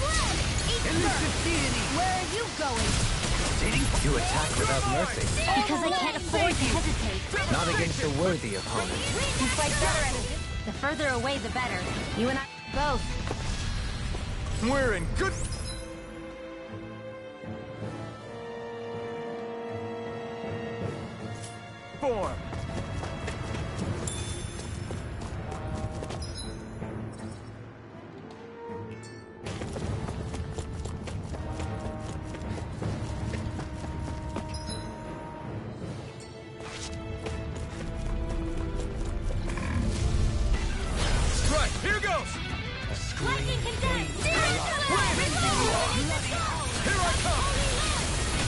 Elusive deity! Where are you going? You attack without mercy. Because I can't afford to hesitate. Not against a worthy opponent. You fight better at it. The further away, the better. You and I both. We're in good... form. Right, here goes! Lightning condensed! Here I come!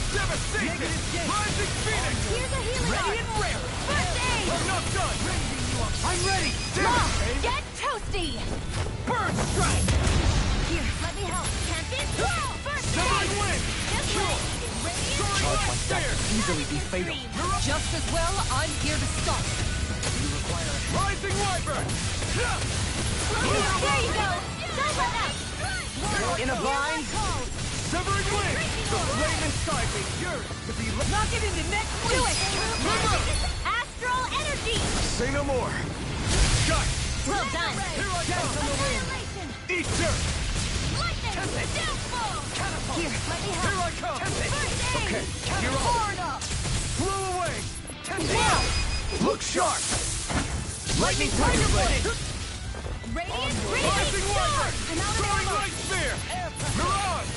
Devastation! Rising Phoenix! Here's a healing Ready and rare! First aid! I'm not done! I'm ready! Mom, Devastate! get toasty! Burn strike! Here, let me help. Champion, first Severing aid! wind! This way! Radiant Charge like that Fire! could easily be fatal. Just as well, I'm here to stop. Rising Wyvern! There you go! Don't let out! In a bind! Severing wind! The flame inside me yearns to be... Knock it into next week! Do it! Astral energy! Say no more! Shut! Well done. Here I come! Annihilation! Eat dirt! Lightning! Downfall! Here, let me Here help! I come! First aid! Okay, you're on! Torn up! Flew away! Now! Look sharp! Lightning Tiger Blade! Radiant! Rising Wyvern! I'm out of Throwing ammo! Light Spear! Mirage!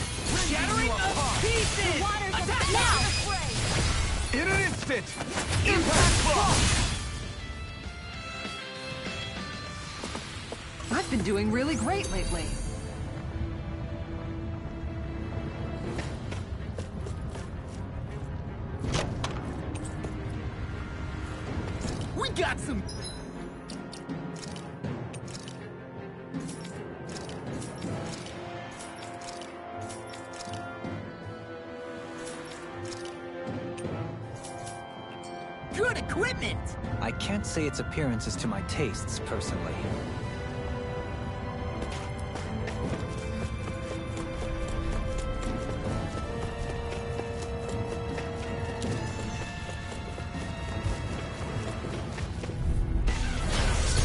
Shattering of pieces! Waters attack now! In an instant! Impact Bomb! I've been doing really great lately. We got some... Good equipment! I can't say its appearance is to my tastes, personally.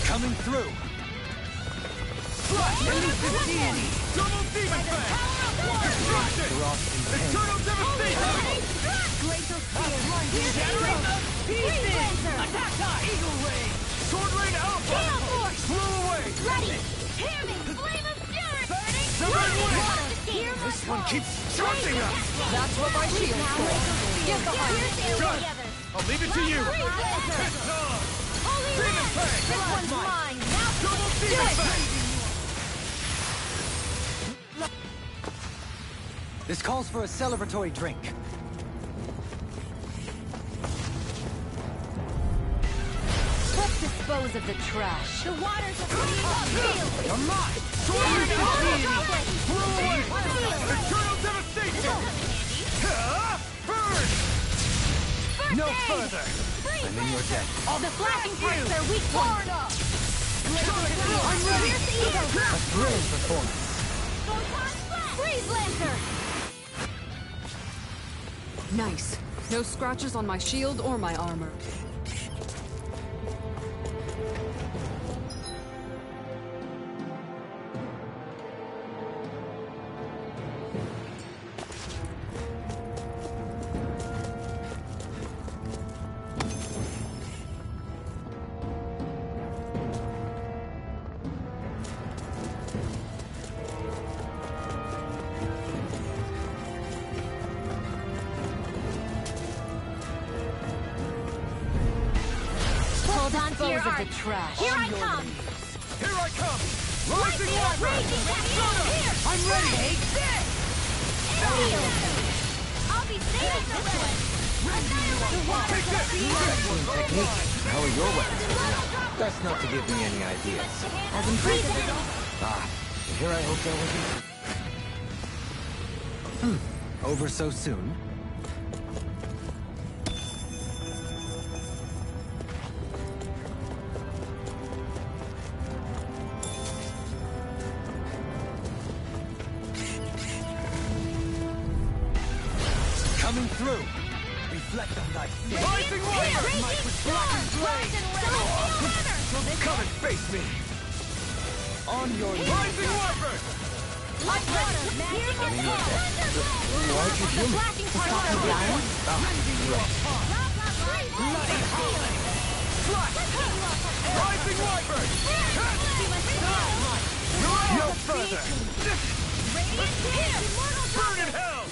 Coming through! Slash! Elusive deity! Double demon fang! Destruction! Eternal devastation! Glacial spear! Shattering of pieces! Attack time! Eagle ray! Sword rain alpha! Gale force! Flew away! Ready! Hear me! Flame of fury! Burning! Severing wind! Hear my This one keeps charging us! That's what my shield's for. Get behind me. Done! I'll leave it to you! Freeze laser! Hit on! Holy Demon Ring! fang! This one's mine! Now Double demon fang! This calls for a celebratory drink. Let's dispose of the trash. the waters of the You're mine! Sword rain alpha! Flew away! Eternal devastation! Burn! No further! I'm in your debt. The flashing parts are weak points. I'm ready! A thrilling performance. Freeze laser! Nice. No scratches on my shield or my armor. Dispose of the trash. Here I come! Here I come! Rising Wyvern! Here! I'm ready! Take this! I'll be saving the one! The waters Take of this! the Technique. hell are your weapons? Best not to give me any ideas. As impressive as all. Ah, here I hope that wasn't... Over so soon? Coming through! Reflect on thy sin. Rising Wyvern! Might with blackened blade! Come and face me! On your Rising Wyvern! Like water, magic and Why'd you heal me? blacking part of the Bloody howling! Flash! Rising Wyvern! No further! Burn in hell!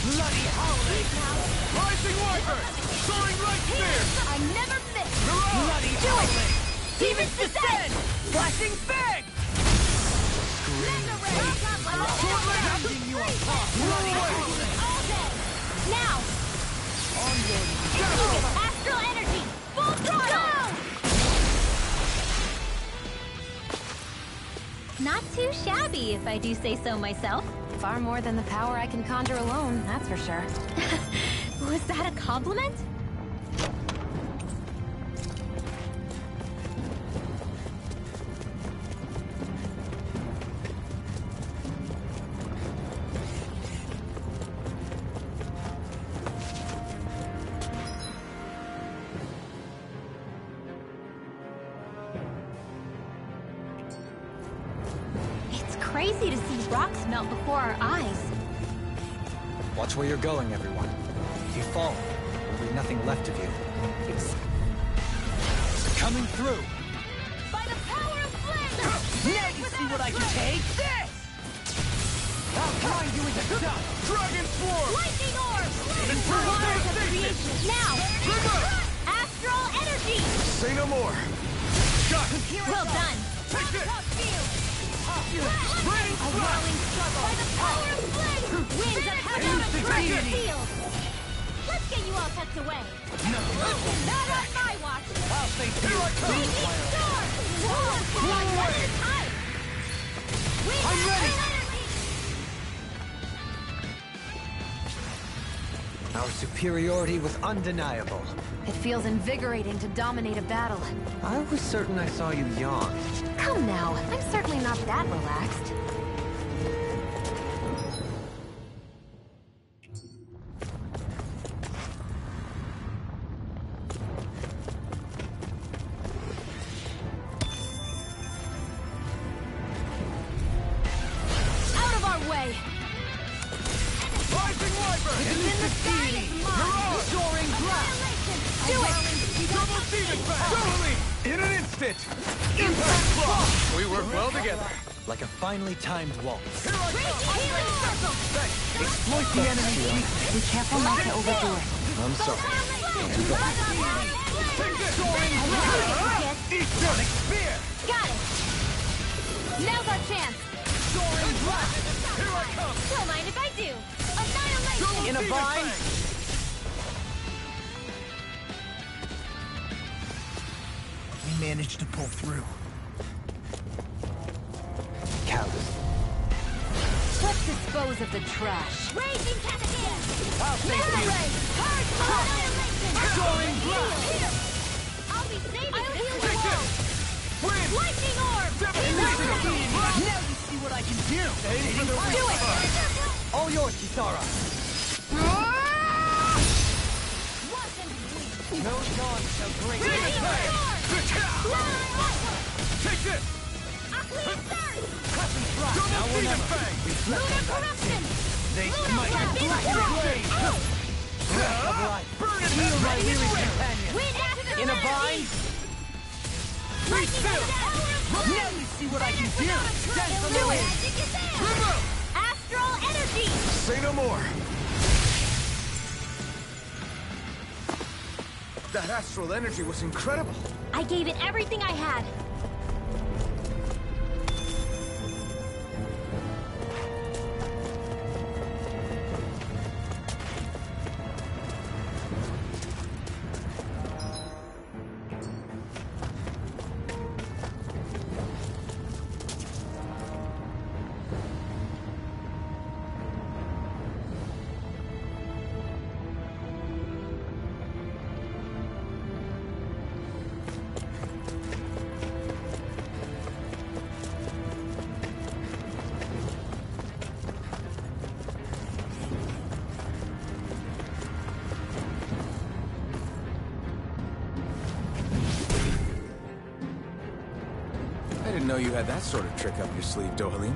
Bloody howling! Rising Wyvern! Soaring light spear! I never miss! Bloody howling! Demons descend! Flashing fang! Rounding you apart! All day! Now! Focus astral energy! Full throttle! Not too shabby, if I do say so myself. Far more than the power I can conjure alone, that's for sure. Was that a compliment? It's crazy to see rocks melt before our eyes. Watch where you're going, everyone. If you fall, there'll be nothing left of you. It's... coming through! By the power of flame! Now you see what I can take! This! I'll grind you into dust! Dragon Swarm! Lightning orb! Internal Waters of devastation! creation! Now! Reverse! Astral energy! Say no more! Got it! Well done. Take this! Rain A flash! whirling struggle! By the power of flame! Winds of heaven Instant crush your immunity. field! Let's get you all tucked away! Not on my watch! I'll face you! Here I come! Raging storm! One at a time! I'm ready! Our superiority was undeniable. It feels invigorating to dominate a battle. I was certain I saw you yawn. Come now, I'm certainly not that relaxed. Out of our way! Rising Wyvern! It's in the sky is mine! Soaring blast! Do it! Double demon fang! Totally! In an instant! Impact block! We work well together. Like a finely timed waltz. Here I come! Healing circle! Exploit the enemy's weakness. Be careful not to overdo it. I'm sorry. Take this! Soaring blast! Sonic spear! Got it! Now's our chance! Soaring blast! Here I come! Don't mind if I do. Double In a demon bind. fang! We managed to pull through. Callous. Let's dispose of the trash. Raging cascade! I'll face you! Hard annihilation! Soaring blast! Here! I'll be saving I'll heal you Take all! this! Wind! Lightning orb! Devastation! Now you see what I can do! Aim for the Do it! All yours, Kisara! Wasn't weak! No dawn shall break. Demon fang! Take this! Double demon fang! Lunar corruption! They Lunar smite blast! with black blade! Burn it! Heal my weary companion. Wind astral In a energy! bind? Lightning still. blast! Now you see what I can do! Dance on Do the it! wind. Reverse! Astral energy! Say no more! That astral energy was incredible. I gave it everything I had. you had that sort of trick up your sleeve, Dohalim.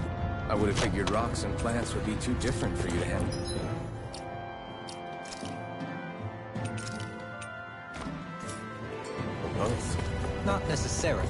I would have figured rocks and plants would be too different for you to handle. Both? Not necessarily.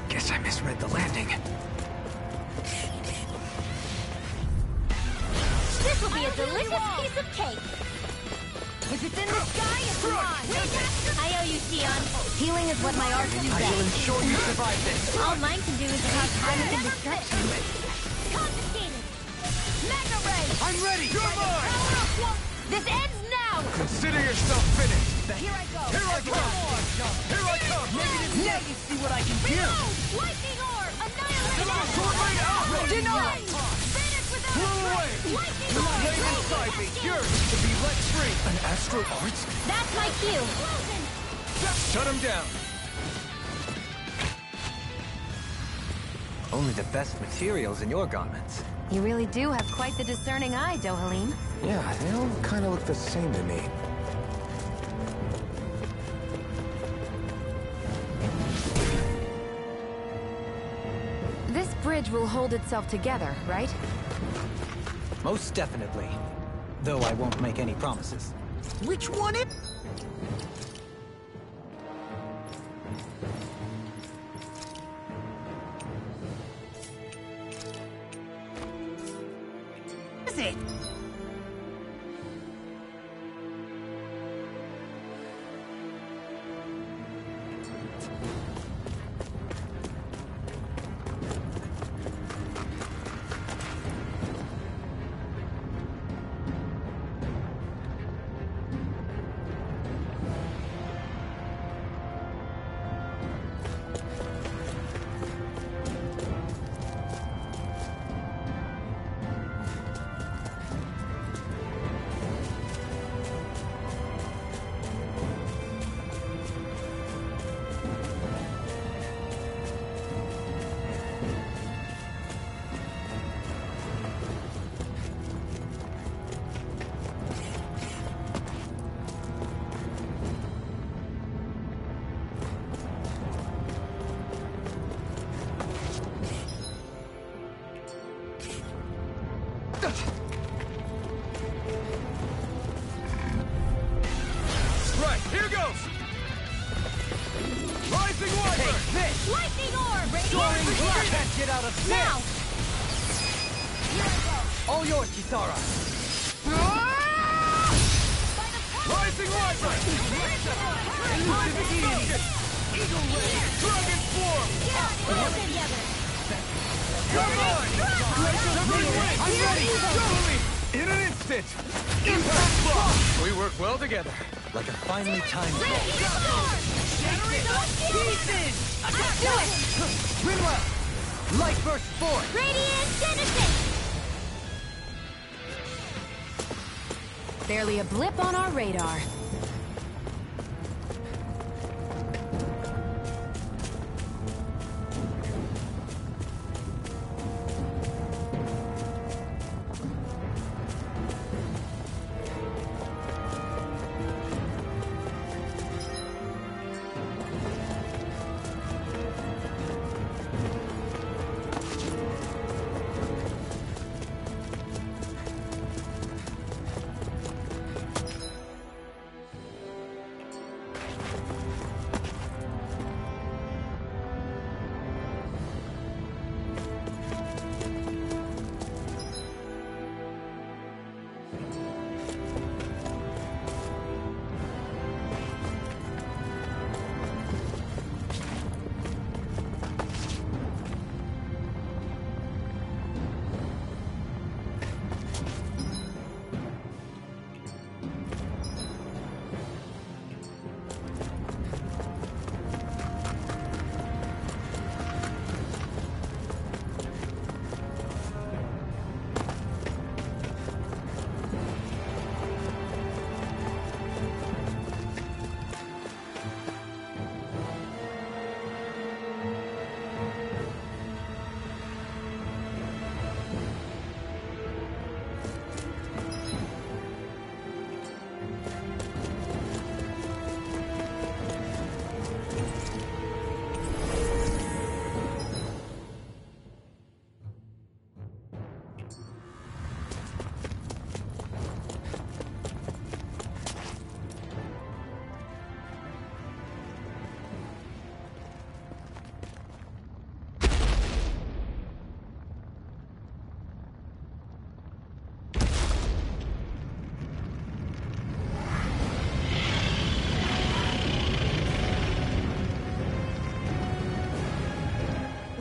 Guess I misread the landing. This will be a delicious piece of cake. If it's in the sky, it's mine. I owe you, Tion. Healing is what my art can do I will best. ensure you survive this. All mine can do is cause havoc and destruction. Confiscated. Mega ray. I'm ready. You're mine. This ends now. Consider yourself finished. Here I go. Here I come. Here I come. Now you see what I can do. Lightning orb. Annihilate. Sword rain out. Denied. Vanish without Blow a away. trace. Lightning You orb. lay inside me. Yours to be let free. An astral arts? That's my cue. Explosion. Shut him down. Only the best materials in your garments. You really do have quite the discerning eye, Dohalim. Yeah, they all kind of look the same to me. This bridge will hold itself together, right? Most definitely. Though I won't make any promises. Which one it? Is it? Rising Wyvern! Take this! Lightning orb! Soaring Blast! Can't get out of this! Now! Here I go! All yours, Kisara! Rising Wyvern! Elusive Deity! Eagle Ray! Dragon Form! Work together! Come on! I'm ready! Double me! In an instant! Impact Block! We work well together. Like a finely timed ball. Shattering pieces! Do it! Rinwell! Light Burst Force! Radiant Genesis! Barely a blip on our radar.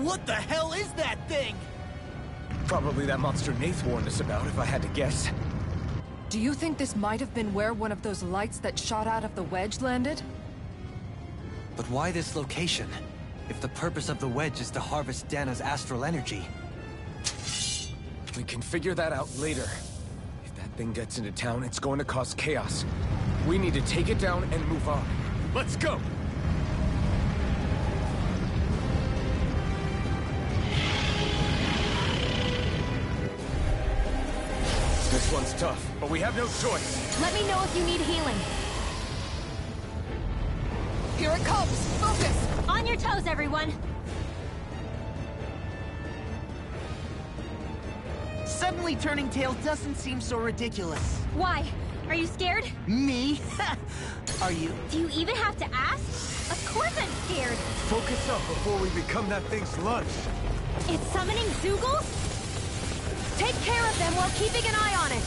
What the hell is that thing? Probably that monster Nath warned us about, if I had to guess. Do you think this might have been where one of those lights that shot out of the wedge landed? But why this location? If the purpose of the wedge is to harvest Dana's astral energy. We can figure that out later. If that thing gets into town, it's going to cause chaos. We need to take it down and move on. Let's go! This one's tough, but we have no choice. Let me know if you need healing. Here it comes! Focus! On your toes, everyone! Suddenly turning tail doesn't seem so ridiculous. Why? Are you scared? Me? Are you? Do you even have to ask? Of course I'm scared. Focus up before we become that thing's lunch. It's summoning Zoogles? Take care of them while keeping an eye on it.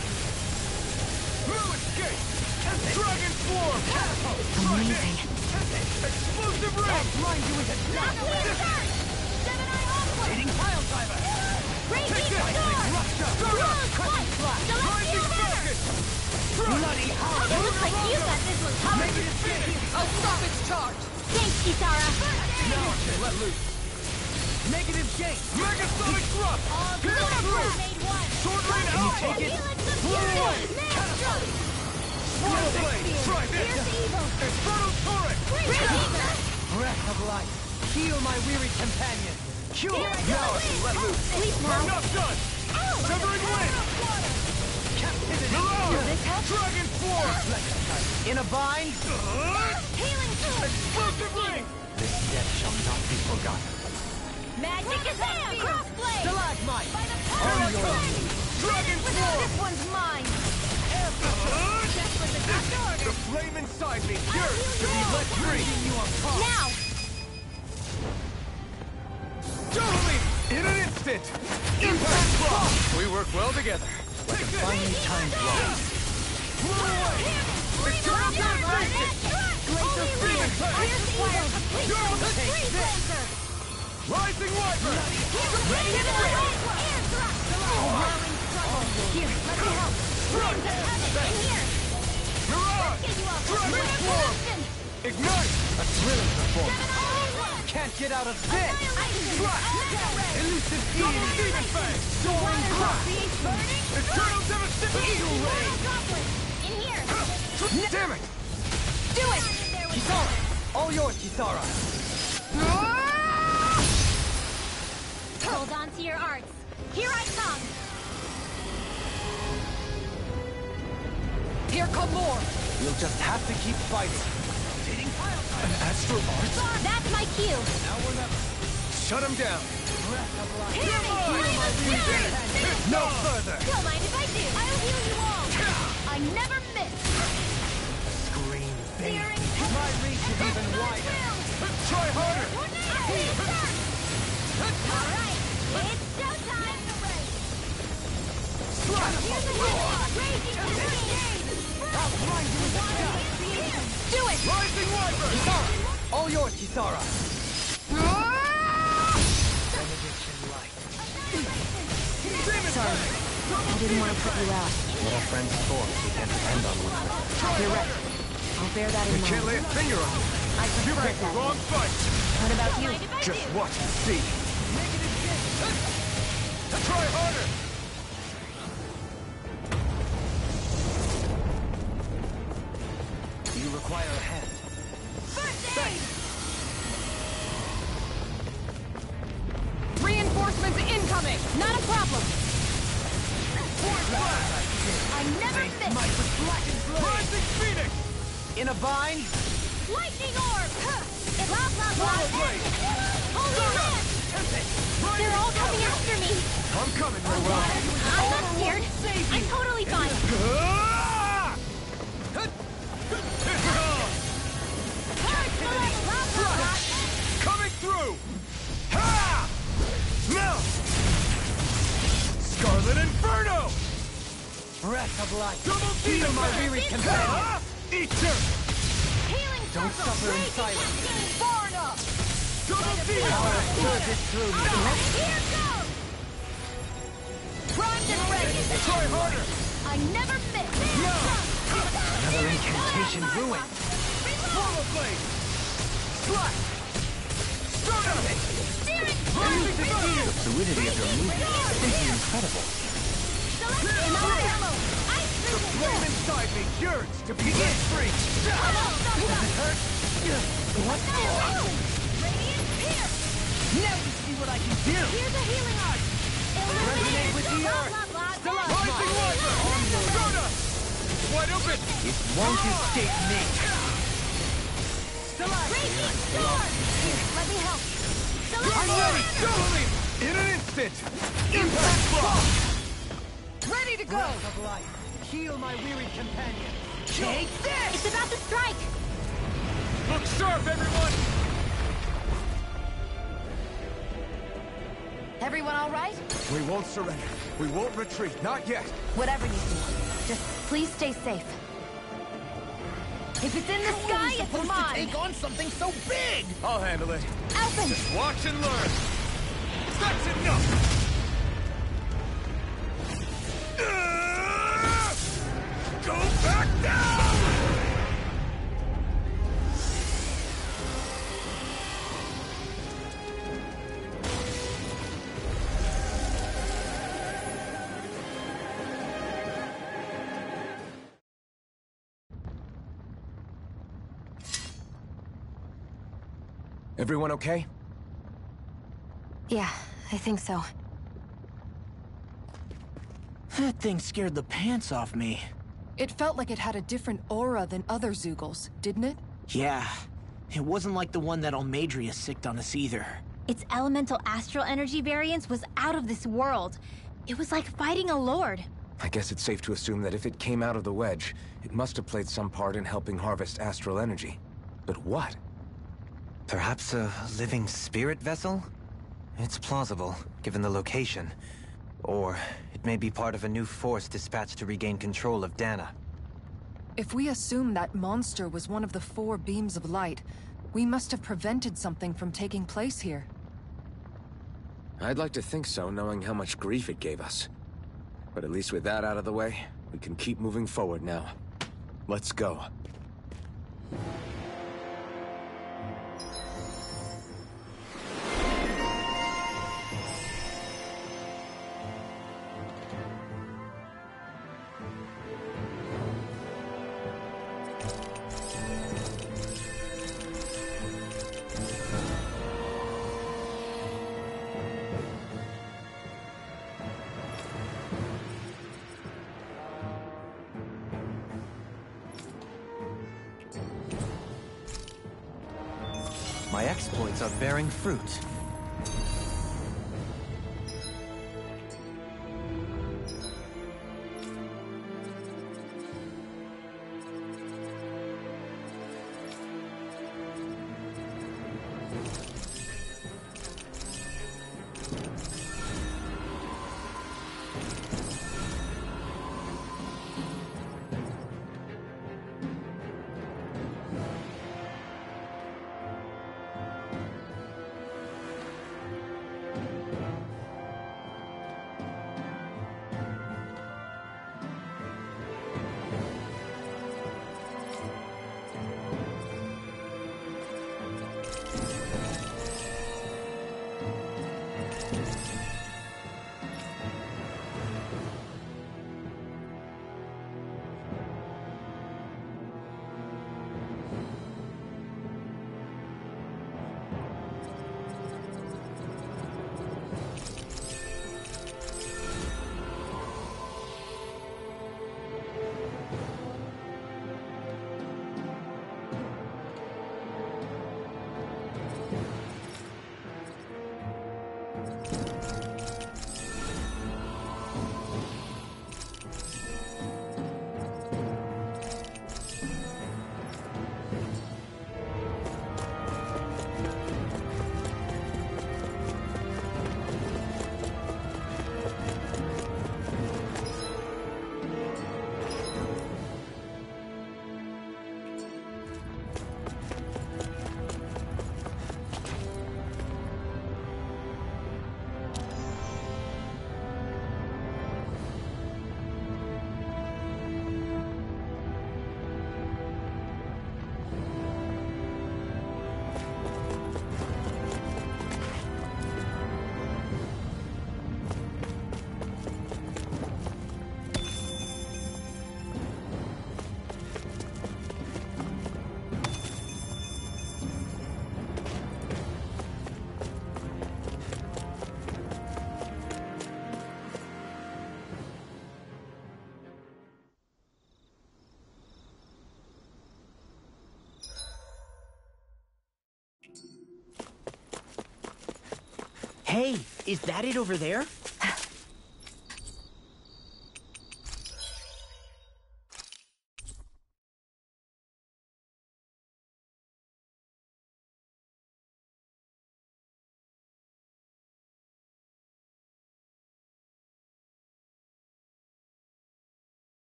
No escape! Dragon Form! Amazing. Explosive ring! Blind you with a Gemini Aqua! Eating pile driver! Raging Storm! Rose Light! Rising Celestial Hammer! Focus! Bloody hell! It looks like you got this one covered. Negative finish! I'll stop its charge! Thanks, Kisara. Now I can let loose. Negative gate! Megasonic thrust! Get on through! Sword Rain Alpha! Take it! Blow away! Catapult! Sword Blade! Try this! Inferno Torrent! Breath of life! Heal my weary companion! Cure! Now I can let loose! Sleep now. I'm not done! Severing Wind! Captivity! Mirage! Dragon Form! In a bind! Explosive ring! This death shall not be forgotten. Magic is there! Crossblade! Stalagmite! By the Here power I of come! dragon! Dragon Form! This one's mine! The flame inside me yearns to be let free! Now! instant! Impact block! We work well together. Like a finely timed blow. Eternal devastation! Glacier Phoenix! Take this! Rising Wiper! Ready to rip! Here, let me help. In here. Mirage! Dragon Form! Ignite! A thrilling performance. Can't get out of this! Slash! Elusive Double Demon Fang! Soaring crash! Eternal devastation! Eagle Ray! In here. Damn it! Do it! Kisara! All yours, Kisara! Hold on to your arts. Here I come! Here come more! We'll just have to keep fighting. An astral art? That's my cue! Now we're not... Shut him down! No further! Don't mind if I do! I'll heal you all. I never miss. Scream, baby! Searing My reach is even wider! Try harder! Alright, it's showtime. Do it! Rising Wiper! Kisara! All yours, Kisara! Benediction light. Sorry. I didn't want to put you out. What our friends for, we can't depend on one another. You're right. I'll bear that in We mind. can't lay a finger on it. I You suspect picked the that. wrong fight! What about you? Just watch and see. Try harder! You require a hand. Reinforcements incoming! Not a problem! I never miss. Might with blackened blade! Rising Phoenix! In a bind? Lightning orb. Blah blah blah. Blade! Holy man. They're all coming after me! I'm coming, Manuel. I'm not scared! I'm totally fine! Ah! Coming through! Ha! Now! Scarlet Inferno! Breath of light! Double Feel Demon my Fang! weary companion! Ah! Eater! Healing Don't circle. suffer in Raging silence. cascade. Far enough. Double Demon Power Fang! surges through me! Here goes. Primed and ready. Try harder! I never miss. No! Another incantation ruined! Swallow Blade! Slash! Soda! Steering. Rising The Fire! fluidity of your movement is simply incredible. The flame inside me yearns to begin free! Does it hurt? What? Now you see what I can do! Here's a healing art. Resonate with the earth! Rising Wiper! Soda! Wide open! It won't escape me! Raging storm. Here, let me help. I'm ready! Double Leap! In an instant! Impact block! Ready to go! Breath of life! Heal my weary companion! Take this! It's about to strike! Look sharp, everyone! Everyone all right? We won't surrender. We won't retreat. Not yet. Whatever you do, just please stay safe. If it's in the sky, it's mine! on something so big! I'll handle it. Open! Just watch and learn. That's enough! Go back down! Everyone okay? Yeah, I think so. That thing scared the pants off me. It felt like it had a different aura than other Zeugles, didn't it? Yeah. It wasn't like the one that Almadria sicked on us either. Its elemental astral energy variance was out of this world. It was like fighting a lord. I guess it's safe to assume that if it came out of the wedge, it must have played some part in helping harvest astral energy. But what? Perhaps a living spirit vessel? It's plausible, given the location. Or it may be part of a new force dispatched to regain control of Dana. If we assume that monster was one of the 4 beams of light, we must have prevented something from taking place here. I'd like to think so, knowing how much grief it gave us. But at least with that out of the way, we can keep moving forward now. Let's go. My exploits are bearing fruit. Hey, is that it over there?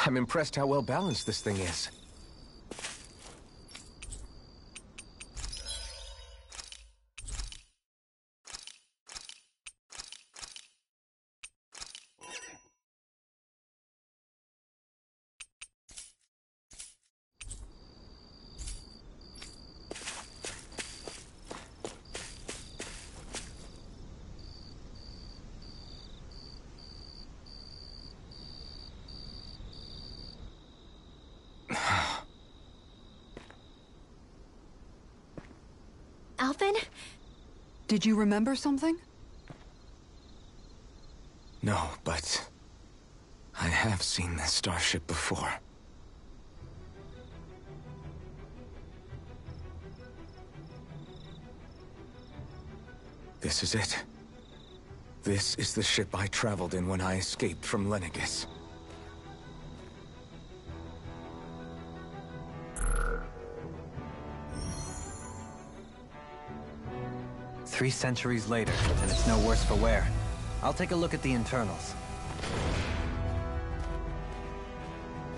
I'm impressed how well balanced this thing is. Alphen? Did you remember something? No, but I have seen this starship before. This is it. This is the ship I traveled in when I escaped from Lenegis. Three centuries later, and it's no worse for wear. I'll take a look at the internals.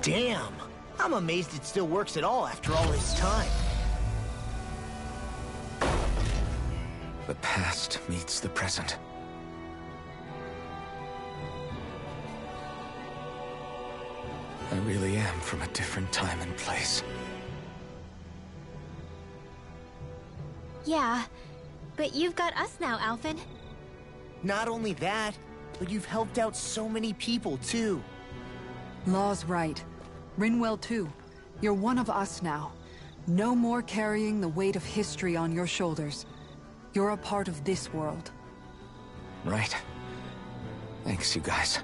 Damn! I'm amazed it still works at all after all this time. The past meets the present. I really am from a different time and place. Yeah, but you've got us now, Alphen. Not only that, but you've helped out so many people, too. Law's right. Rinwell too. You're one of us now. No more carrying the weight of history on your shoulders. You're a part of this world. Right. Thanks, you guys.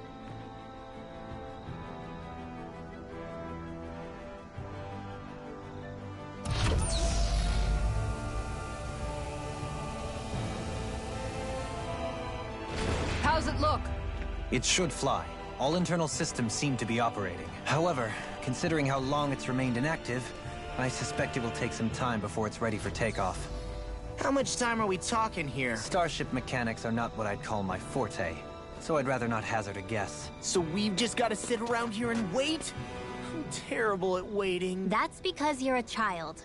How's it look? It should fly. All internal systems seem to be operating. However, considering how long it's remained inactive, I suspect it will take some time before it's ready for takeoff. How much time are we talking here? Starship mechanics are not what I'd call my forte, so I'd rather not hazard a guess. So we've just got to sit around here and wait? I'm terrible at waiting. That's because you're a child.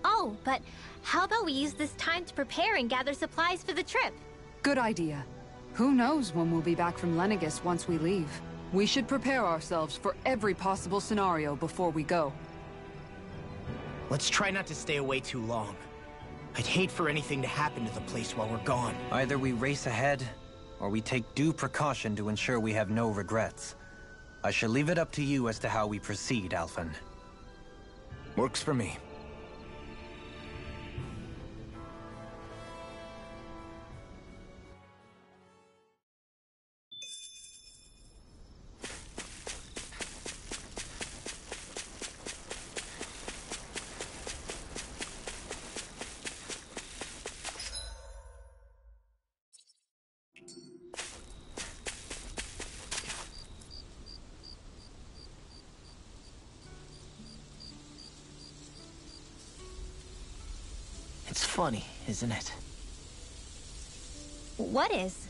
Oh, but how about we use this time to prepare and gather supplies for the trip? Good idea. Who knows when we'll be back from Lenegis once we leave. We should prepare ourselves for every possible scenario before we go. Let's try not to stay away too long. I'd hate for anything to happen to the place while we're gone. Either we race ahead, or we take due precaution to ensure we have no regrets. I shall leave it up to you as to how we proceed, Alphen. Works for me. It's funny, isn't it? What is?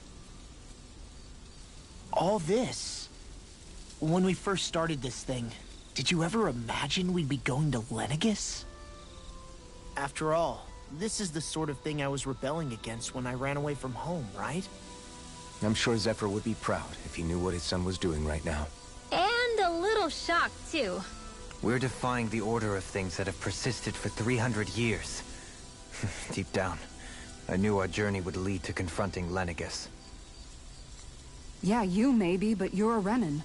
All this. When we first started this thing, did you ever imagine we'd be going to Lenegis? After all, this is the sort of thing I was rebelling against when I ran away from home, right? I'm sure Zephyr would be proud if he knew what his son was doing right now. And a little shocked, too. We're defying the order of things that have persisted for 300 years. Deep down, I knew our journey would lead to confronting Lenegis. Yeah, you maybe, but you're a Renan.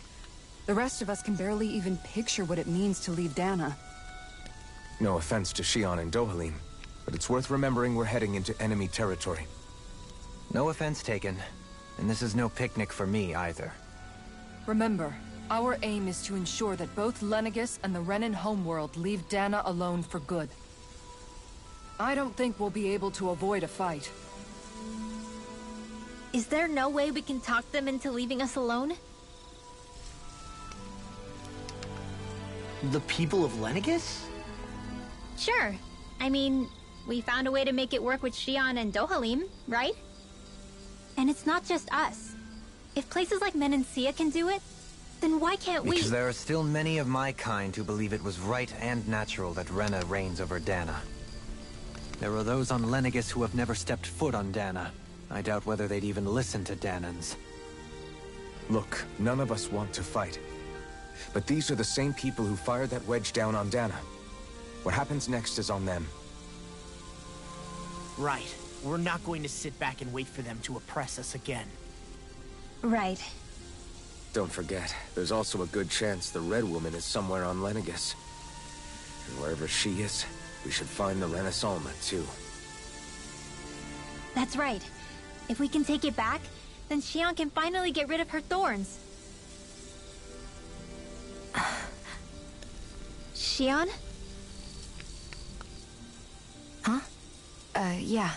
The rest of us can barely even picture what it means to leave Dana. No offense to Shion and Dohalim, but it's worth remembering we're heading into enemy territory. No offense taken, and this is no picnic for me either. Remember, our aim is to ensure that both Lenegis and the Renan homeworld leave Dana alone for good. I don't think we'll be able to avoid a fight. Is there no way we can talk them into leaving us alone? The people of Lenegis? Sure. I mean, we found a way to make it work with Shion and Dohalim, right? And it's not just us. If places like Menancia can do it, Then why can't we— Because there are still many of my kind who believe it was right and natural that Rena reigns over Dana. There are those on Lenegis who have never stepped foot on Dana. I doubt whether they'd even listen to Danans. Look, none of us want to fight. But these are the same people who fired that wedge down on Dana. What happens next is on them. Right. We're not going to sit back and wait for them to oppress us again. Right. Don't forget, there's also a good chance the Red Woman is somewhere on Lenegis. And wherever she is, we should find the Renaissance too. That's right. If we can take it back, then Xion can finally get rid of her thorns. Xion? Huh? Yeah.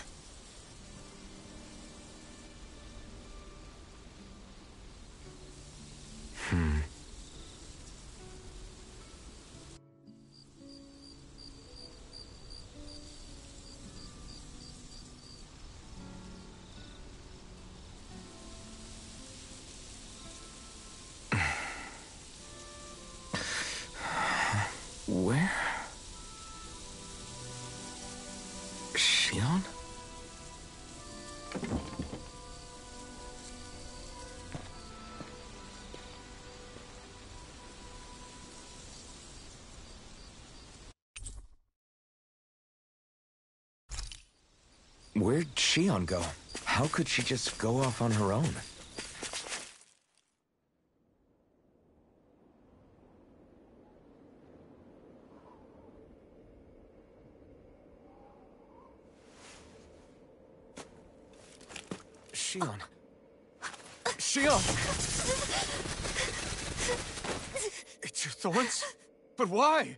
Where? Xion? Where'd Xion go? How could she just go off on her own? Xion. Xion! It's your thorns? But why?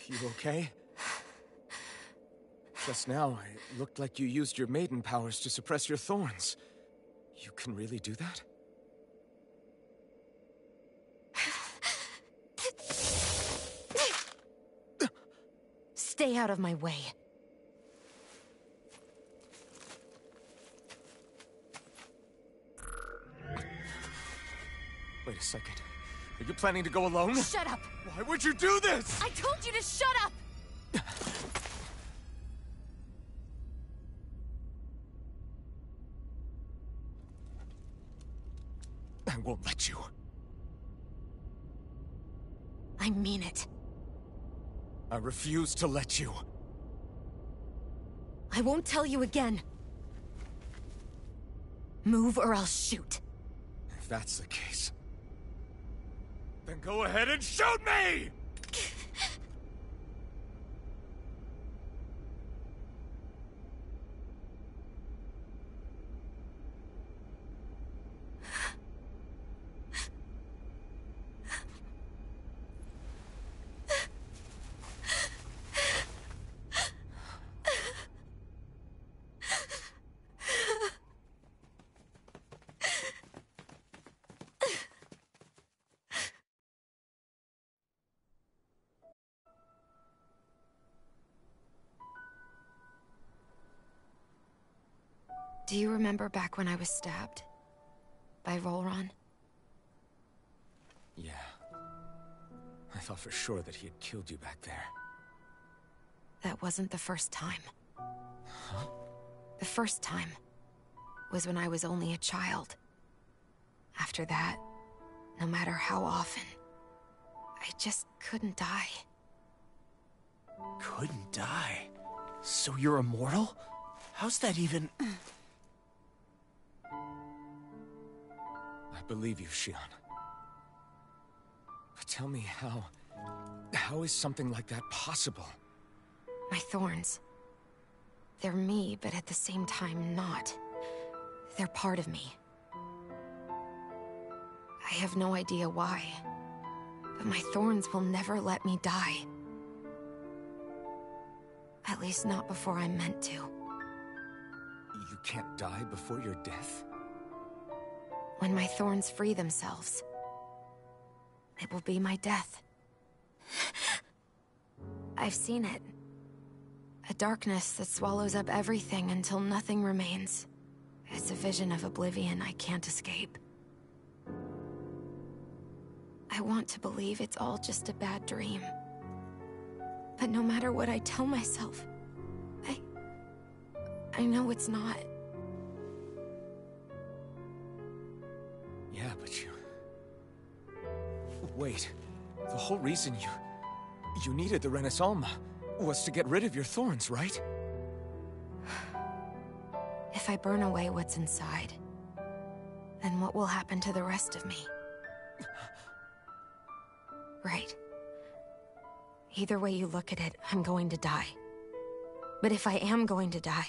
You okay? Just now, it looked like you used your maiden powers to suppress your thorns. You can really do that? Stay out of my way. Wait a second. Are you planning to go alone? Shut up! Why would you do this? I told you to shut up! I won't let you. I mean it. I refuse to let you. I won't tell you again. Move or I'll shoot. If that's the case, then go ahead and shoot me! Do you remember back when I was stabbed? By Volron? Yeah. I thought for sure that he had killed you back there. That wasn't the first time. Huh? The first time was when I was only a child. After that, no matter how often, I just couldn't die. Couldn't die? So you're immortal? How's that even— I believe you, Xion. But tell me how is something like that possible? My thorns. They're me, but at the same time not. They're part of me. I have no idea why, but my thorns will never let me die. At least not before I'm meant to. You can't die before your death? When my thorns free themselves, it will be my death. I've seen it. A darkness that swallows up everything until nothing remains. It's a vision of oblivion I can't escape. I want to believe it's all just a bad dream. But no matter what I tell myself, I know it's not. Yeah, but you... Wait. The whole reason you needed the Renaissance was to get rid of your thorns, right? If I burn away what's inside, then what will happen to the rest of me? Right. Either way you look at it, I'm going to die. But if I am going to die,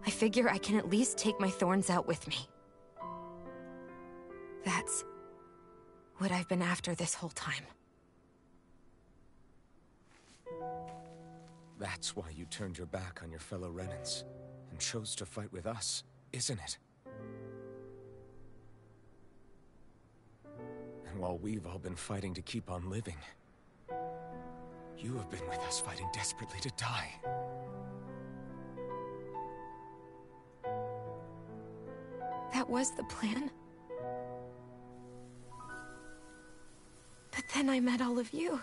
I figure I can at least take my thorns out with me. That's what I've been after this whole time. That's why you turned your back on your fellow Renans and chose to fight with us, isn't it? And while we've all been fighting to keep on living, you have been with us fighting desperately to die. That was the plan. But then I met all of you.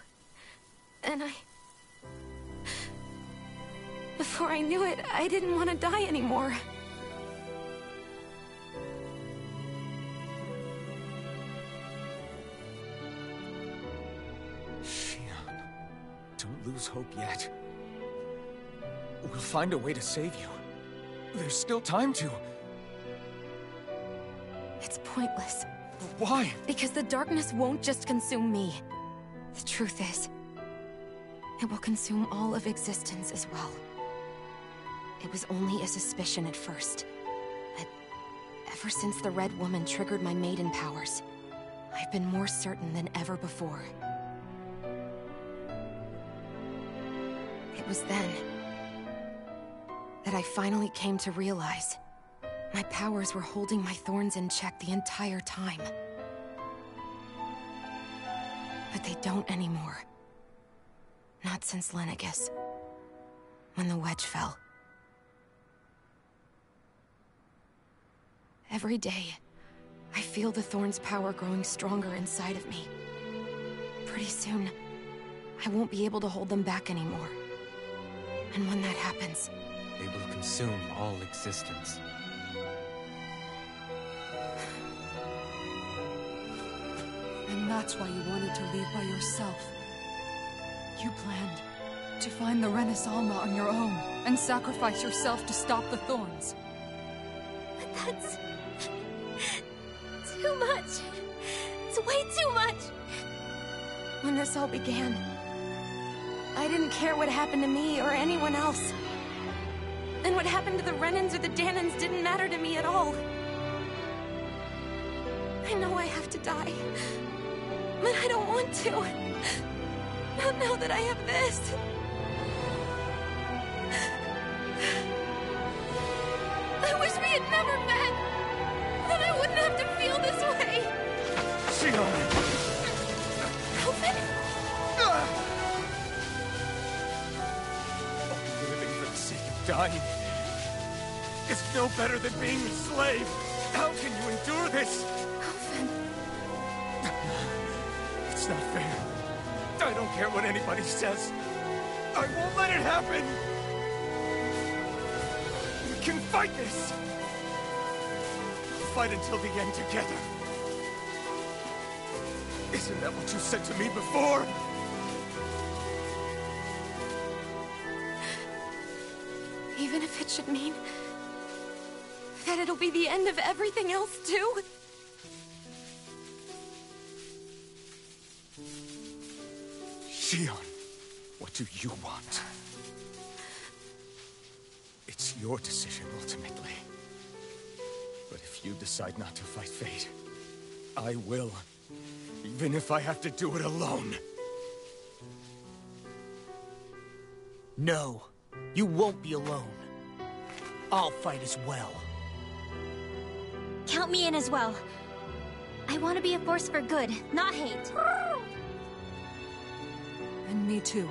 And before I knew it, I didn't want to die anymore. Shion, don't lose hope yet. We'll find a way to save you. There's still time to. It's pointless. Why? Because the darkness won't just consume me. The truth is, it will consume all of existence as well. It was only a suspicion at first. But ever since the Red Woman triggered my maiden powers, I've been more certain than ever before. It was then that I finally came to realize my powers were holding my thorns in check the entire time. But they don't anymore. Not since Lenegis, when the wedge fell. Every day, I feel the thorn's power growing stronger inside of me. Pretty soon, I won't be able to hold them back anymore. And when that happens, they will consume all existence. And that's why you wanted to leave by yourself. You planned to find the Renaissance on your own and sacrifice yourself to stop the thorns. But that's too much. It's way too much. When this all began, I didn't care what happened to me or anyone else. And what happened to the Renans or the Danans didn't matter to me at all. I know I have to die, but I don't want to. Not now that I have this. I wish we had never met. Then I wouldn't have to feel this way. Shion! Alvin? Living for the sake of dying is no better than being a slave. How can you endure this? Alvin. It's not fair. I don't care what anybody says. I won't let it happen! We can fight this! Fight until the end together. Isn't that what you said to me before? Even if it should mean that it'll be the end of everything else, too? Shion, what do you want? It's your decision, ultimately. But if you decide not to fight fate, I will. Even if I have to do it alone. No, you won't be alone. I'll fight as well. Count me in as well. I want to be a force for good, not hate. And me too.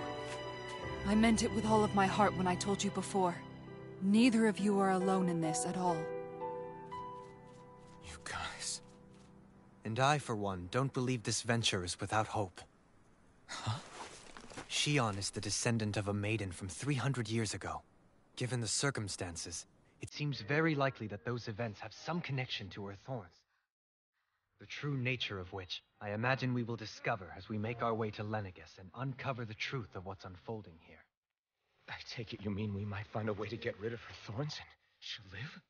I meant it with all of my heart when I told you before. Neither of you are alone in this at all. You guys... And I, for one, don't believe this venture is without hope. Huh? Shion is the descendant of a maiden from 300 years ago. Given the circumstances, it seems very likely that those events have some connection to her thorns. The true nature of which, I imagine we will discover as we make our way to Lenegis and uncover the truth of what's unfolding here. I take it you mean we might find a way to get rid of her thorns and she'll live?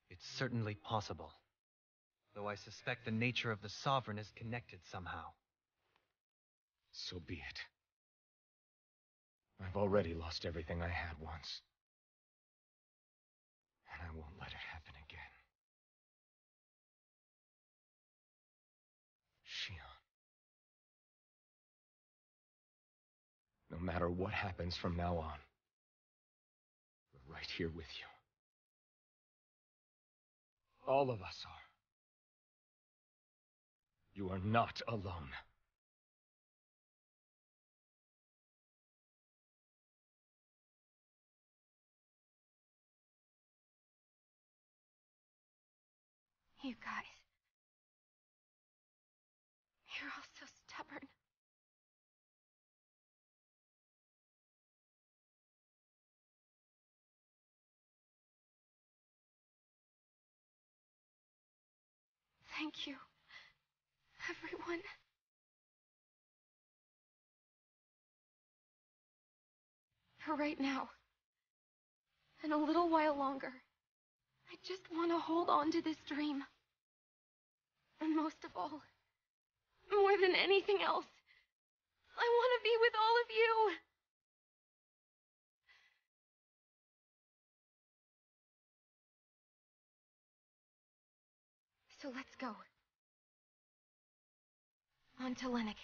It's certainly possible. Though I suspect the nature of the Sovereign is connected somehow. So be it. I've already lost everything I had once. And I won't let it happen again. Shion. No matter what happens from now on, we're right here with you. All of us are. You are not alone. You guys. You're all so stubborn. Thank you, everyone. For right now, and a little while longer, I just want to hold on to this dream. And most of all, more than anything else, I want to be with all of you. So let's go. On to Lenegis.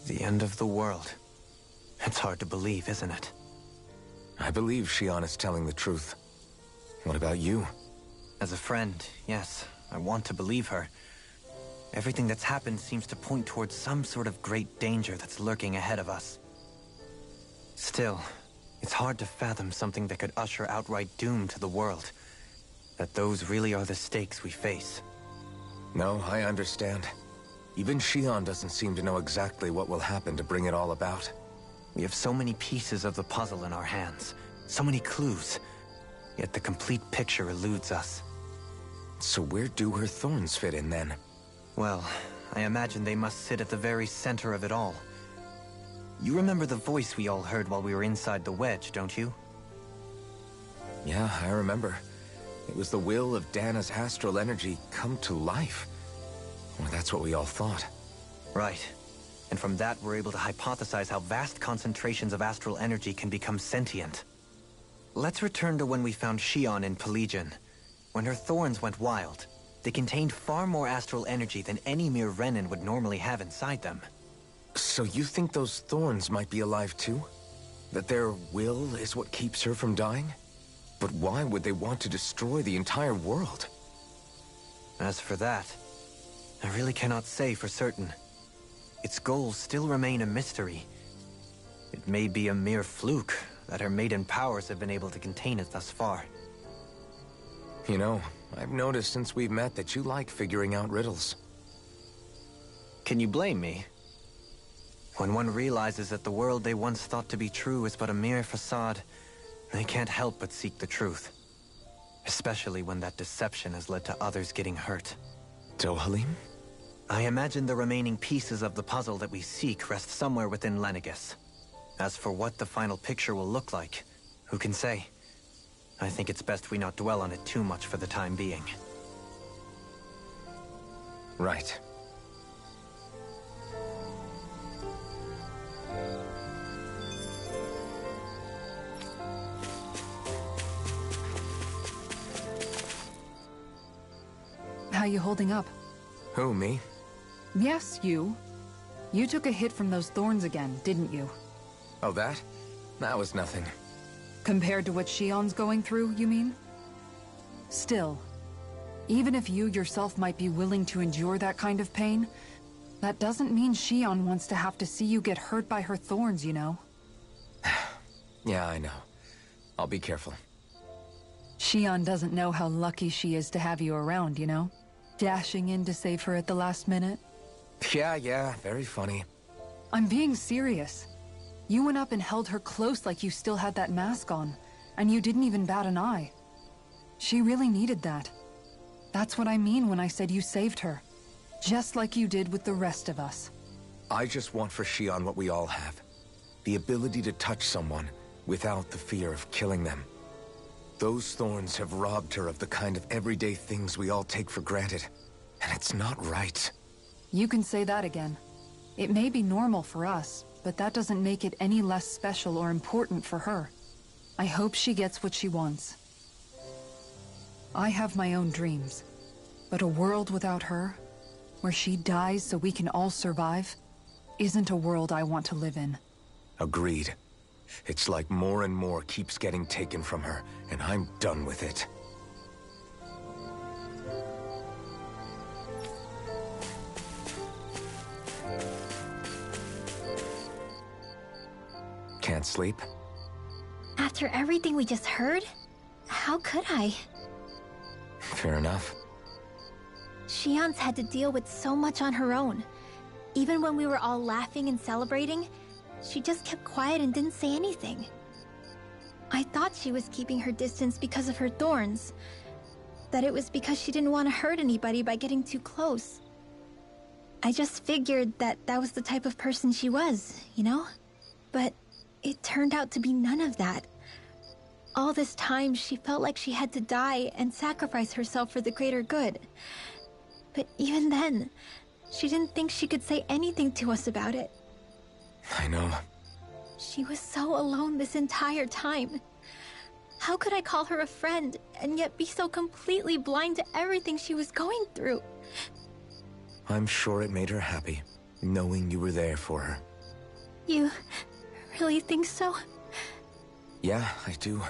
The end of the world. It's hard to believe, isn't it? I believe Shion is telling the truth. What about you? As a friend, yes, I want to believe her. Everything that's happened seems to point towards some sort of great danger that's lurking ahead of us. Still, it's hard to fathom something that could usher outright doom to the world. That those really are the stakes we face. No, I understand. Even Shion doesn't seem to know exactly what will happen to bring it all about. We have so many pieces of the puzzle in our hands, so many clues, yet the complete picture eludes us. So where do her thorns fit in then? Well, I imagine they must sit at the very center of it all. You remember the voice we all heard while we were inside the wedge, don't you? Yeah, I remember. It was the will of Dana's astral energy come to life. Well, that's what we all thought. Right. And from that, we're able to hypothesize how vast concentrations of astral energy can become sentient. Let's return to when we found Shion in Pelegion. When her thorns went wild, they contained far more astral energy than any mere Renin would normally have inside them. So you think those thorns might be alive too? That their will is what keeps her from dying? But why would they want to destroy the entire world? As for that, I really cannot say for certain. Its goals still remain a mystery. It may be a mere fluke that her maiden powers have been able to contain it thus far. You know, I've noticed since we've met that you like figuring out riddles. Can you blame me? When one realizes that the world they once thought to be true is but a mere facade, they can't help but seek the truth. Especially when that deception has led to others getting hurt. Dohalim? I imagine the remaining pieces of the puzzle that we seek rest somewhere within Lenegis. As for what the final picture will look like, who can say? I think it's best we not dwell on it too much for the time being. Right. How you holding up? Who, me? Yes, you. You took a hit from those thorns again, didn't you? Oh, that? That was nothing. Compared to what Shion's going through, you mean? Still, even if you yourself might be willing to endure that kind of pain, that doesn't mean Shion wants to have to see you get hurt by her thorns, you know? Yeah, I know. I'll be careful. Shion doesn't know how lucky she is to have you around, you know? Dashing in to save her at the last minute. Yeah, very funny. I'm being serious. You went up and held her close like you still had that mask on, and you didn't even bat an eye. She really needed that. That's what I mean when I said you saved her. Just like you did with the rest of us. I just want for Shion what we all have. The ability to touch someone without the fear of killing them. Those thorns have robbed her of the kind of everyday things we all take for granted. And it's not right. You can say that again. It may be normal for us, but that doesn't make it any less special or important for her. I hope she gets what she wants. I have my own dreams, but a world without her, where she dies so we can all survive, isn't a world I want to live in. Agreed. It's like more and more keeps getting taken from her, and I'm done with it. Can't sleep? After everything we just heard, how could I? Fair enough. Shion's had to deal with so much on her own. Even when we were all laughing and celebrating, she just kept quiet and didn't say anything. I thought she was keeping her distance because of her thorns. That it was because she didn't want to hurt anybody by getting too close. I just figured that that was the type of person she was, you know? But it turned out to be none of that. All this time, she felt like she had to die and sacrifice herself for the greater good. But even then, she didn't think she could say anything to us about it. I know. She was so alone this entire time. How could I call her a friend and yet be so completely blind to everything she was going through? I'm sure it made her happy, knowing you were there for her. You really think so? Yeah, I do.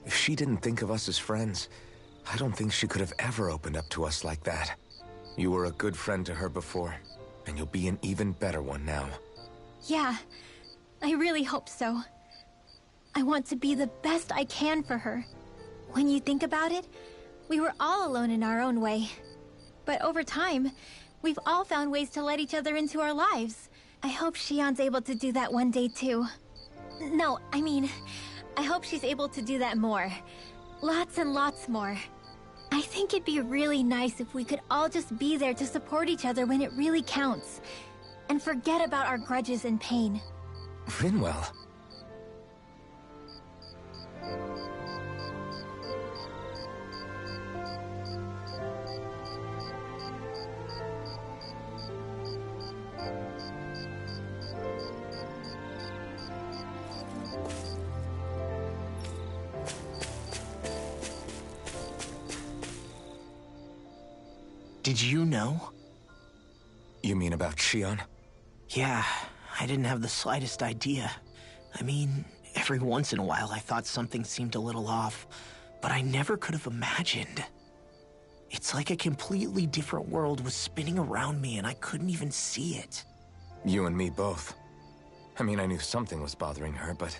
If she didn't think of us as friends, I don't think she could have ever opened up to us like that. You were a good friend to her before, and you'll be an even better one now. Yeah, I really hope so. I want to be the best I can for her. When you think about it, we were all alone in our own way. But over time, we've all found ways to let each other into our lives. I hope Shion's able to do that one day too. No, I mean, I hope she's able to do that more. Lots and lots more. I think it'd be really nice if we could all just be there to support each other when it really counts. And forget about our grudges and pain. Rinwell. Did you know? You mean about Shion? Yeah, I didn't have the slightest idea. I mean, every once in a while I thought something seemed a little off, but I never could have imagined. It's like a completely different world was spinning around me and I couldn't even see it. You and me both. I mean, I knew something was bothering her, but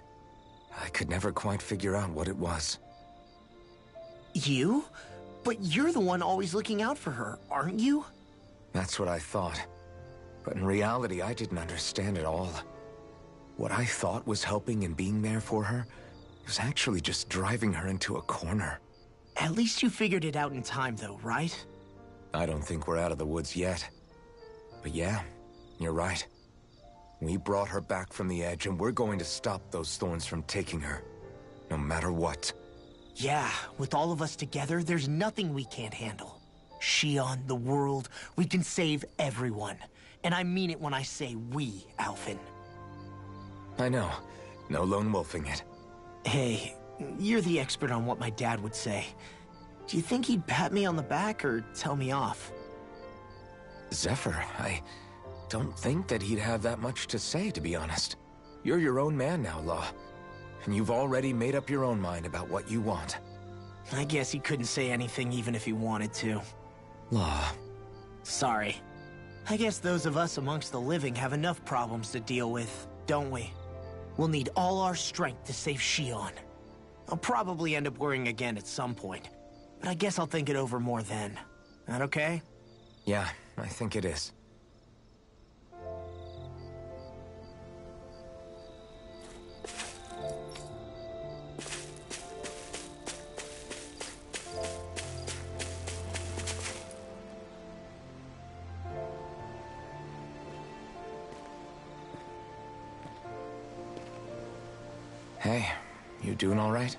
I could never quite figure out what it was. You? But you're the one always looking out for her, aren't you? That's what I thought. But in reality, I didn't understand it all. What I thought was helping and being there for her was actually just driving her into a corner. At least you figured it out in time, though, right? I don't think we're out of the woods yet. But yeah, you're right. We brought her back from the edge, and we're going to stop those thorns from taking her. No matter what. Yeah, with all of us together, there's nothing we can't handle. Shion, the world, we can save everyone. And I mean it when I say we, Alphen. I know. No lone wolfing it. Hey, you're the expert on what my dad would say. Do you think he'd pat me on the back or tell me off? Zephyr, I don't think that he'd have that much to say, to be honest. You're your own man now, Law. And you've already made up your own mind about what you want. I guess he couldn't say anything even if he wanted to. Law. Sorry. I guess those of us amongst the living have enough problems to deal with, don't we? We'll need all our strength to save Shion. I'll probably end up worrying again at some point, but I guess I'll think it over more then. That okay? Yeah, I think it is. Hey, you doing all right?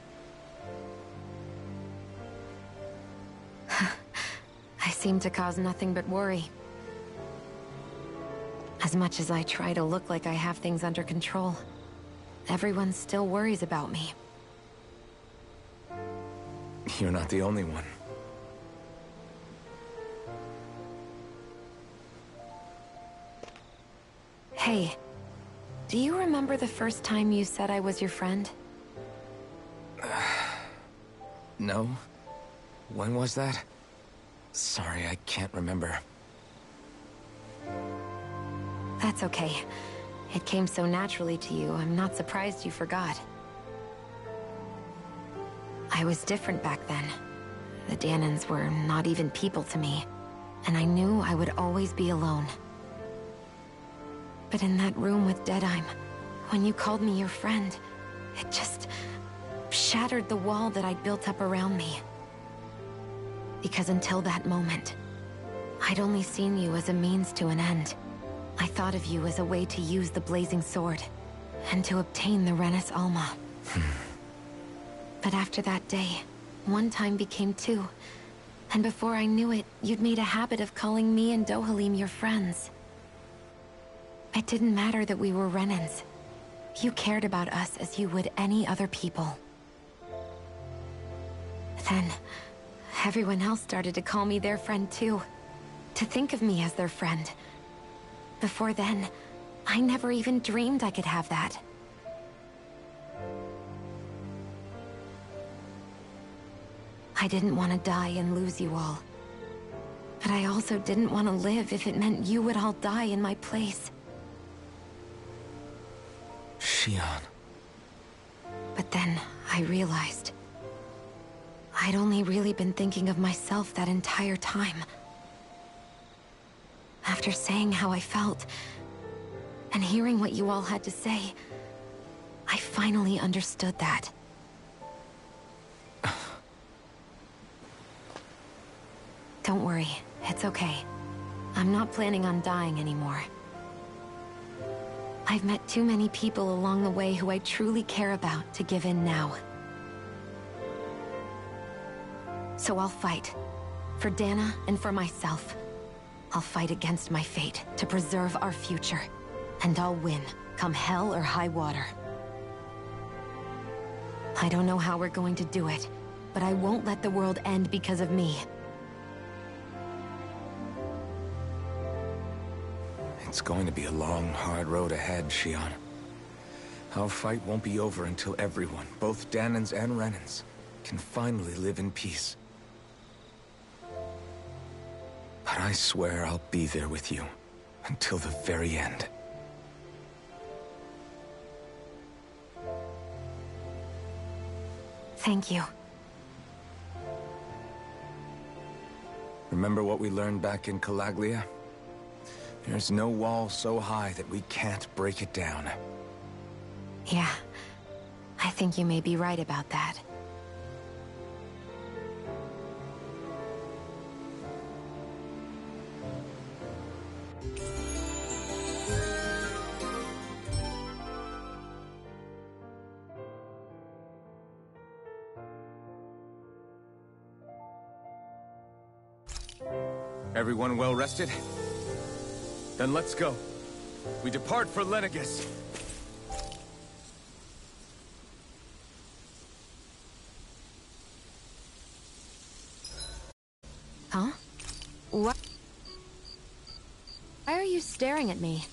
I seem to cause nothing but worry. As much as I try to look like I have things under control, everyone still worries about me. You're not the only one. Hey, do you remember the first time you said I was your friend? No? When was that? Sorry, I can't remember. That's okay. It came so naturally to you, I'm not surprised you forgot. I was different back then. The Danans were not even people to me, and I knew I would always be alone. But in that room with Deadime, when you called me your friend, it just shattered the wall that I'd built up around me. Because until that moment, I'd only seen you as a means to an end. I thought of you as a way to use the blazing sword, and to obtain the Renis Alma. But after that day, one time became two, and before I knew it, you'd made a habit of calling me and Dohalim your friends. It didn't matter that we were Renins. You cared about us as you would any other people. Then, everyone else started to call me their friend too. To think of me as their friend. Before then, I never even dreamed I could have that. I didn't want to die and lose you all. But I also didn't want to live if it meant you would all die in my place. Shion. But then, I realized I'd only really been thinking of myself that entire time. After saying how I felt, and hearing what you all had to say, I finally understood that. Don't worry, it's okay. I'm not planning on dying anymore. I've met too many people along the way who I truly care about to give in now. So I'll fight. For Dana and for myself. I'll fight against my fate to preserve our future. And I'll win, come hell or high water. I don't know how we're going to do it, but I won't let the world end because of me. It's going to be a long, hard road ahead, Shion. Our fight won't be over until everyone, both Danans and Renins, can finally live in peace. But I swear I'll be there with you until the very end. Thank you. Remember what we learned back in Calaglia? There's no wall so high that we can't break it down. Yeah, I think you may be right about that. Everyone well rested? Then let's go. We depart for Lenegis. Huh? What? Why are you staring at me?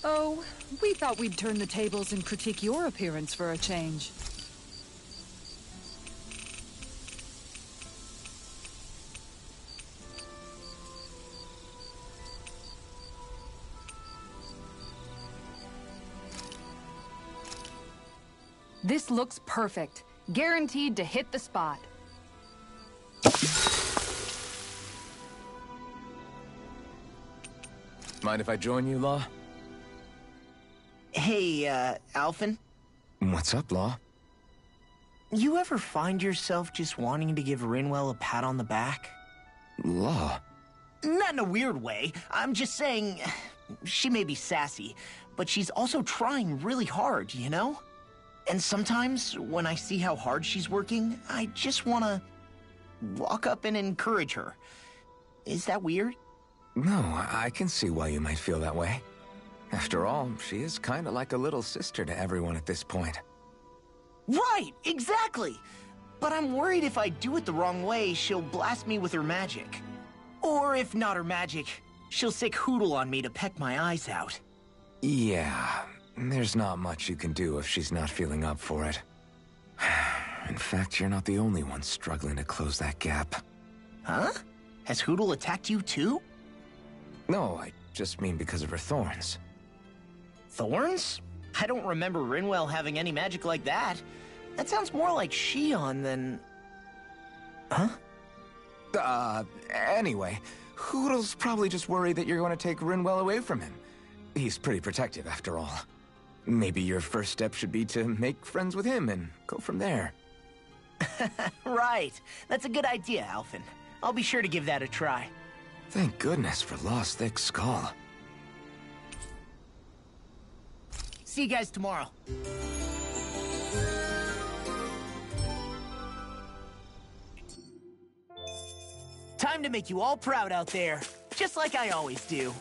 Oh, we thought we'd turn the tables and critique your appearance for a change. This looks perfect. Guaranteed to hit the spot. Mind if I join you, Law? Hey, Alphen? What's up, Law? You ever find yourself just wanting to give Rinwell a pat on the back? Law? Not in a weird way. I'm just saying, she may be sassy, but she's also trying really hard, you know? And sometimes, when I see how hard she's working, I just want to walk up and encourage her. Is that weird? No, I can see why you might feel that way. After all, she is kind of like a little sister to everyone at this point. Right, exactly! But I'm worried if I do it the wrong way, she'll blast me with her magic. Or if not her magic, she'll sick Hootle on me to peck my eyes out. Yeah, there's not much you can do if she's not feeling up for it. In fact, you're not the only one struggling to close that gap. Huh? Has Hootle attacked you too? No, I just mean because of her thorns. Thorns? I don't remember Rinwell having any magic like that. That sounds more like Shion than... Huh? Anyway, Hootle's probably just worried that you're going to take Rinwell away from him. He's pretty protective, after all. Maybe your first step should be to make friends with him and go from there. Right. That's a good idea, Alphen. I'll be sure to give that a try. Thank goodness for Law's thick skull. See you guys tomorrow. Time to make you all proud out there, just like I always do.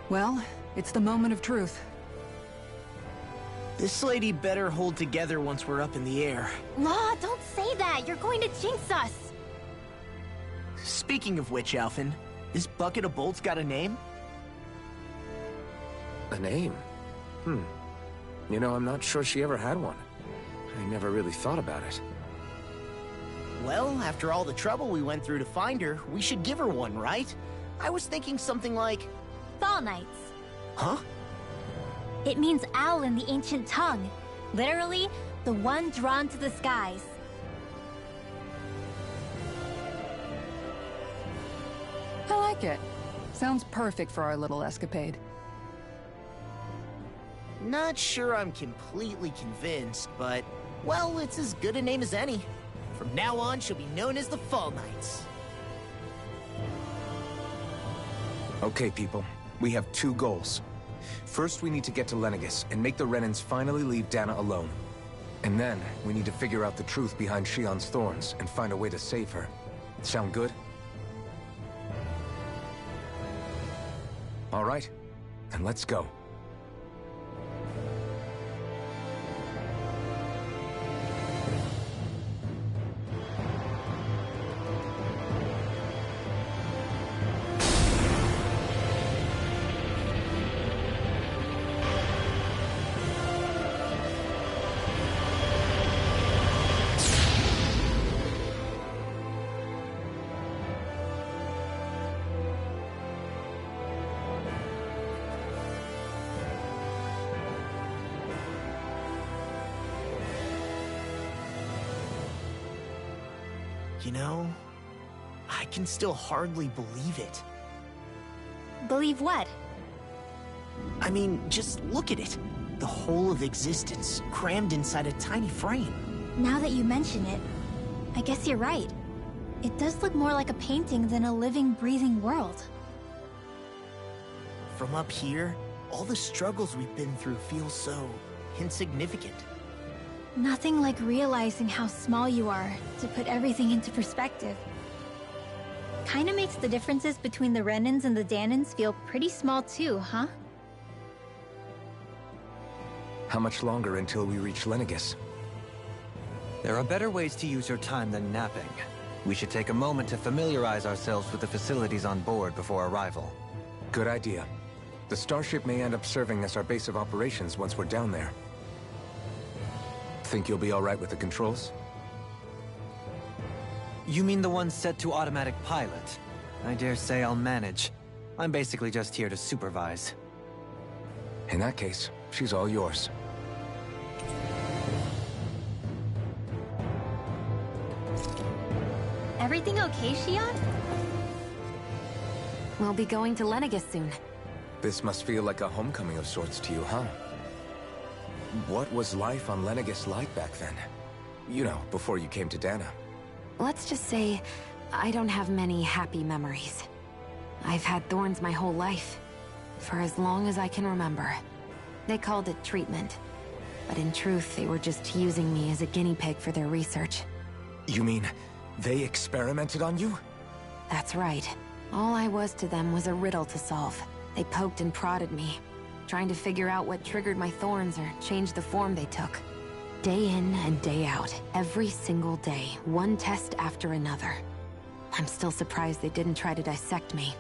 Well, it's the moment of truth. This lady better hold together once we're up in the air. Law, don't say that! You're going to jinx us! Speaking of which, Alphen, this bucket of bolts got a name? A name? You know, I'm not sure she ever had one. I never really thought about it. Well, after all the trouble we went through to find her, we should give her one, right? I was thinking something like... Fall Knights. Huh? It means owl in the ancient tongue. Literally, the one drawn to the skies. I like it. Sounds perfect for our little escapade. Not sure I'm completely convinced, but... Well, it's as good a name as any. From now on, she'll be known as the Fall Knights. Okay, people. We have two goals. First, we need to get to Lenegis and make the Renans finally leave Dana alone. And then, we need to figure out the truth behind Shion's thorns and find a way to save her. Sound good? All right, then let's go. You know, I can still hardly believe it. Believe what? I mean, just look at it. The whole of existence, crammed inside a tiny frame. Now that you mention it, I guess you're right. It does look more like a painting than a living, breathing world. From up here, all the struggles we've been through feel so insignificant. Nothing like realizing how small you are to put everything into perspective. Kinda makes the differences between the Renans and the Danans feel pretty small too, huh? How much longer until we reach Lenegis? There are better ways to use your time than napping. We should take a moment to familiarize ourselves with the facilities on board before arrival. Good idea. The starship may end up serving as our base of operations once we're down there. Think you'll be all right with the controls? You mean the one set to automatic pilot? I dare say I'll manage. I'm basically just here to supervise. In that case, she's all yours. Everything okay, Shion? We'll be going to Lenegis soon. This must feel like a homecoming of sorts to you, huh? What was life on Lenegis like back then? You know, before you came to Dana. Let's just say, I don't have many happy memories. I've had thorns my whole life, for as long as I can remember. They called it treatment, but in truth, they were just using me as a guinea pig for their research. You mean, they experimented on you? That's right. All I was to them was a riddle to solve. They poked and prodded me, trying to figure out what triggered my thorns or changed the form they took. Day in and day out, every single day, one test after another. I'm still surprised they didn't try to dissect me.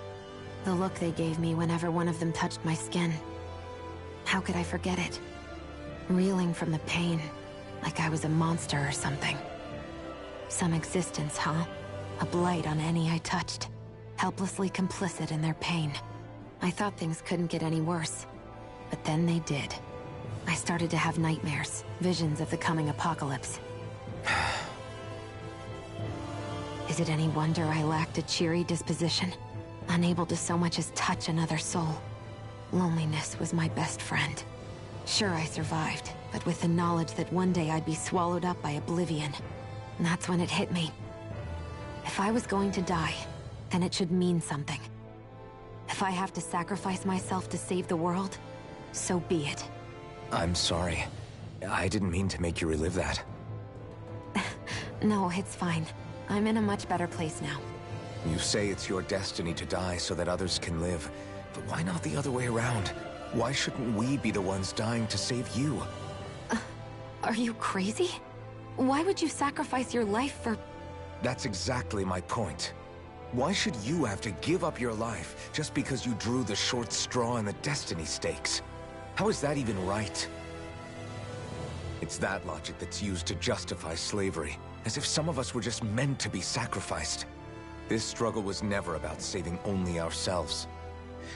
The look they gave me whenever one of them touched my skin. How could I forget it? Reeling from the pain, like I was a monster or something. Some existence, huh? A blight on any I touched. Helplessly complicit in their pain. I thought things couldn't get any worse. But then they did. I started to have nightmares, visions of the coming apocalypse. Is it any wonder I lacked a cheery disposition? Unable to so much as touch another soul. Loneliness was my best friend. Sure, I survived, but with the knowledge that one day I'd be swallowed up by oblivion. And that's when it hit me. If I was going to die, then it should mean something. If I have to sacrifice myself to save the world, so be it. I'm sorry. I didn't mean to make you relive that. No, it's fine. I'm in a much better place now. You say it's your destiny to die so that others can live. But why not the other way around? Why shouldn't we be the ones dying to save you? Are you crazy? Why would you sacrifice your life for... That's exactly my point. Why should you have to give up your life just because you drew the short straw in the destiny stakes? How is that even right? It's that logic that's used to justify slavery, as if some of us were just meant to be sacrificed. This struggle was never about saving only ourselves.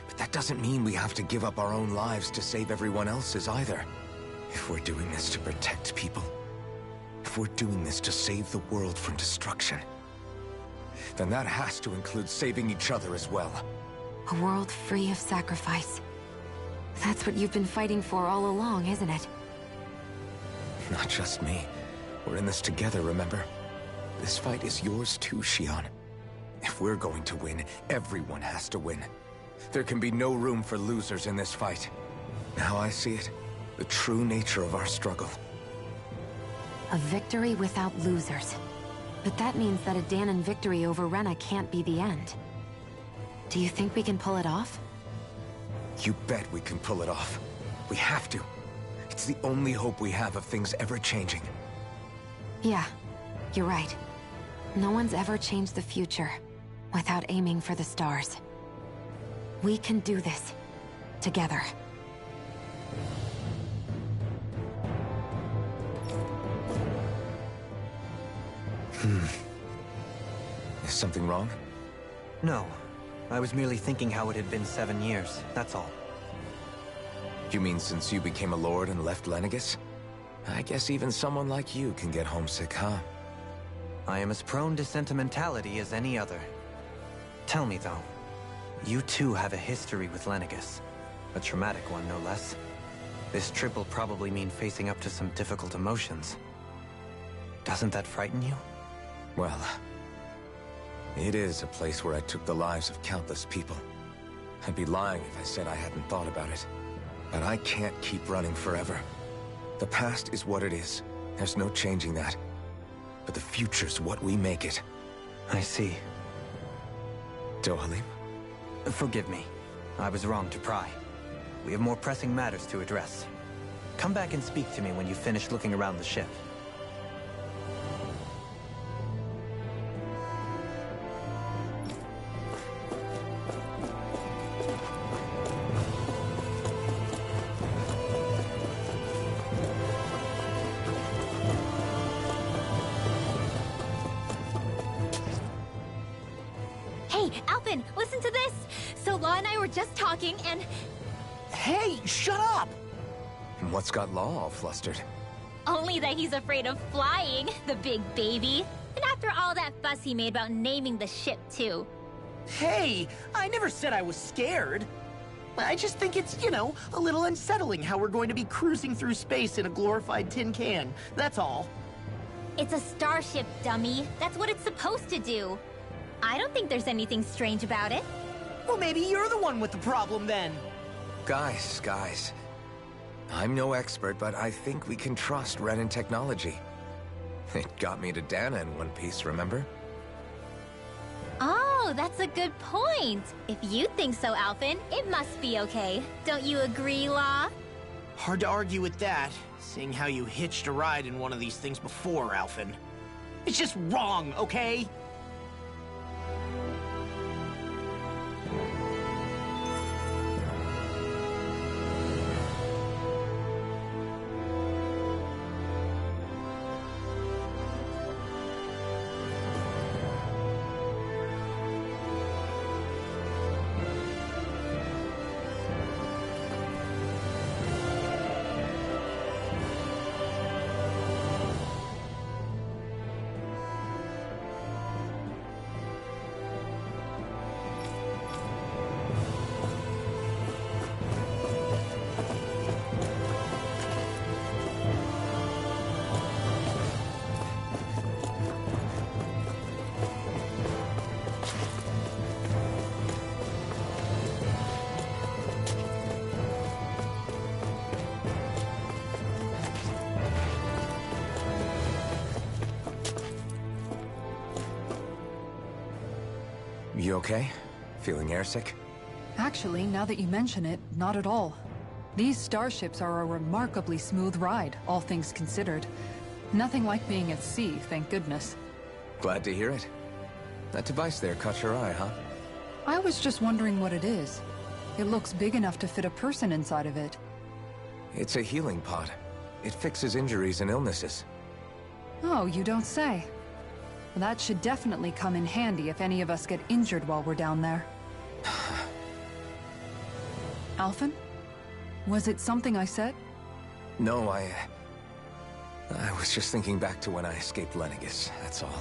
But that doesn't mean we have to give up our own lives to save everyone else's either. If we're doing this to protect people, if we're doing this to save the world from destruction, then that has to include saving each other as well. A world free of sacrifice. That's what you've been fighting for all along, isn't it? Not just me. We're in this together, remember? This fight is yours too, Shion. If we're going to win, everyone has to win. There can be no room for losers in this fight. Now I see it. The true nature of our struggle. A victory without losers. But that means that a Dahnan victory over Rena can't be the end. Do you think we can pull it off? You bet we can pull it off. We have to. It's the only hope we have of things ever changing. Yeah, you're right. No one's ever changed the future without aiming for the stars. We can do this. Together. Is something wrong? No. I was merely thinking how it had been 7 years, that's all. You mean since you became a lord and left Lenegis? I guess even someone like you can get homesick, huh? I am as prone to sentimentality as any other. Tell me, though, you too have a history with Lenegis. A traumatic one, no less. This trip will probably mean facing up to some difficult emotions. Doesn't that frighten you? Well, it is a place where I took the lives of countless people. I'd be lying if I said I hadn't thought about it. But I can't keep running forever. The past is what it is. There's no changing that. But the future's what we make it. I see. Dohalim? Forgive me. I was wrong to pry. We have more pressing matters to address. Come back and speak to me when you've finished looking around the ship. Hey, Alphen, listen to this! So Law and I were just talking and... Hey, shut up! And what's got Law all flustered? Only that he's afraid of flying, the big baby. And after all that fuss he made about naming the ship, too. Hey, I never said I was scared. I just think it's, you know, a little unsettling how we're going to be cruising through space in a glorified tin can. That's all. It's a starship, dummy. That's what it's supposed to do. I don't think there's anything strange about it. Well, maybe you're the one with the problem then. Guys. I'm no expert, but I think we can trust Renan technology. It got me to Dahna in one piece, remember? Oh, that's a good point. If you think so, Alphen, it must be okay. Don't you agree, Law? Hard to argue with that, seeing how you hitched a ride in one of these things before, Alphen. It's just wrong, okay? You okay? Feeling airsick? Actually, now that you mention it, not at all. These starships are a remarkably smooth ride, all things considered. Nothing like being at sea, thank goodness. Glad to hear it. That device there caught your eye, huh? I was just wondering what it is. It looks big enough to fit a person inside of it. It's a healing pod. It fixes injuries and illnesses. Oh, you don't say. Well, that should definitely come in handy if any of us get injured while we're down there. Alphen? Was it something I said? No, I was just thinking back to when I escaped Lenegis, that's all.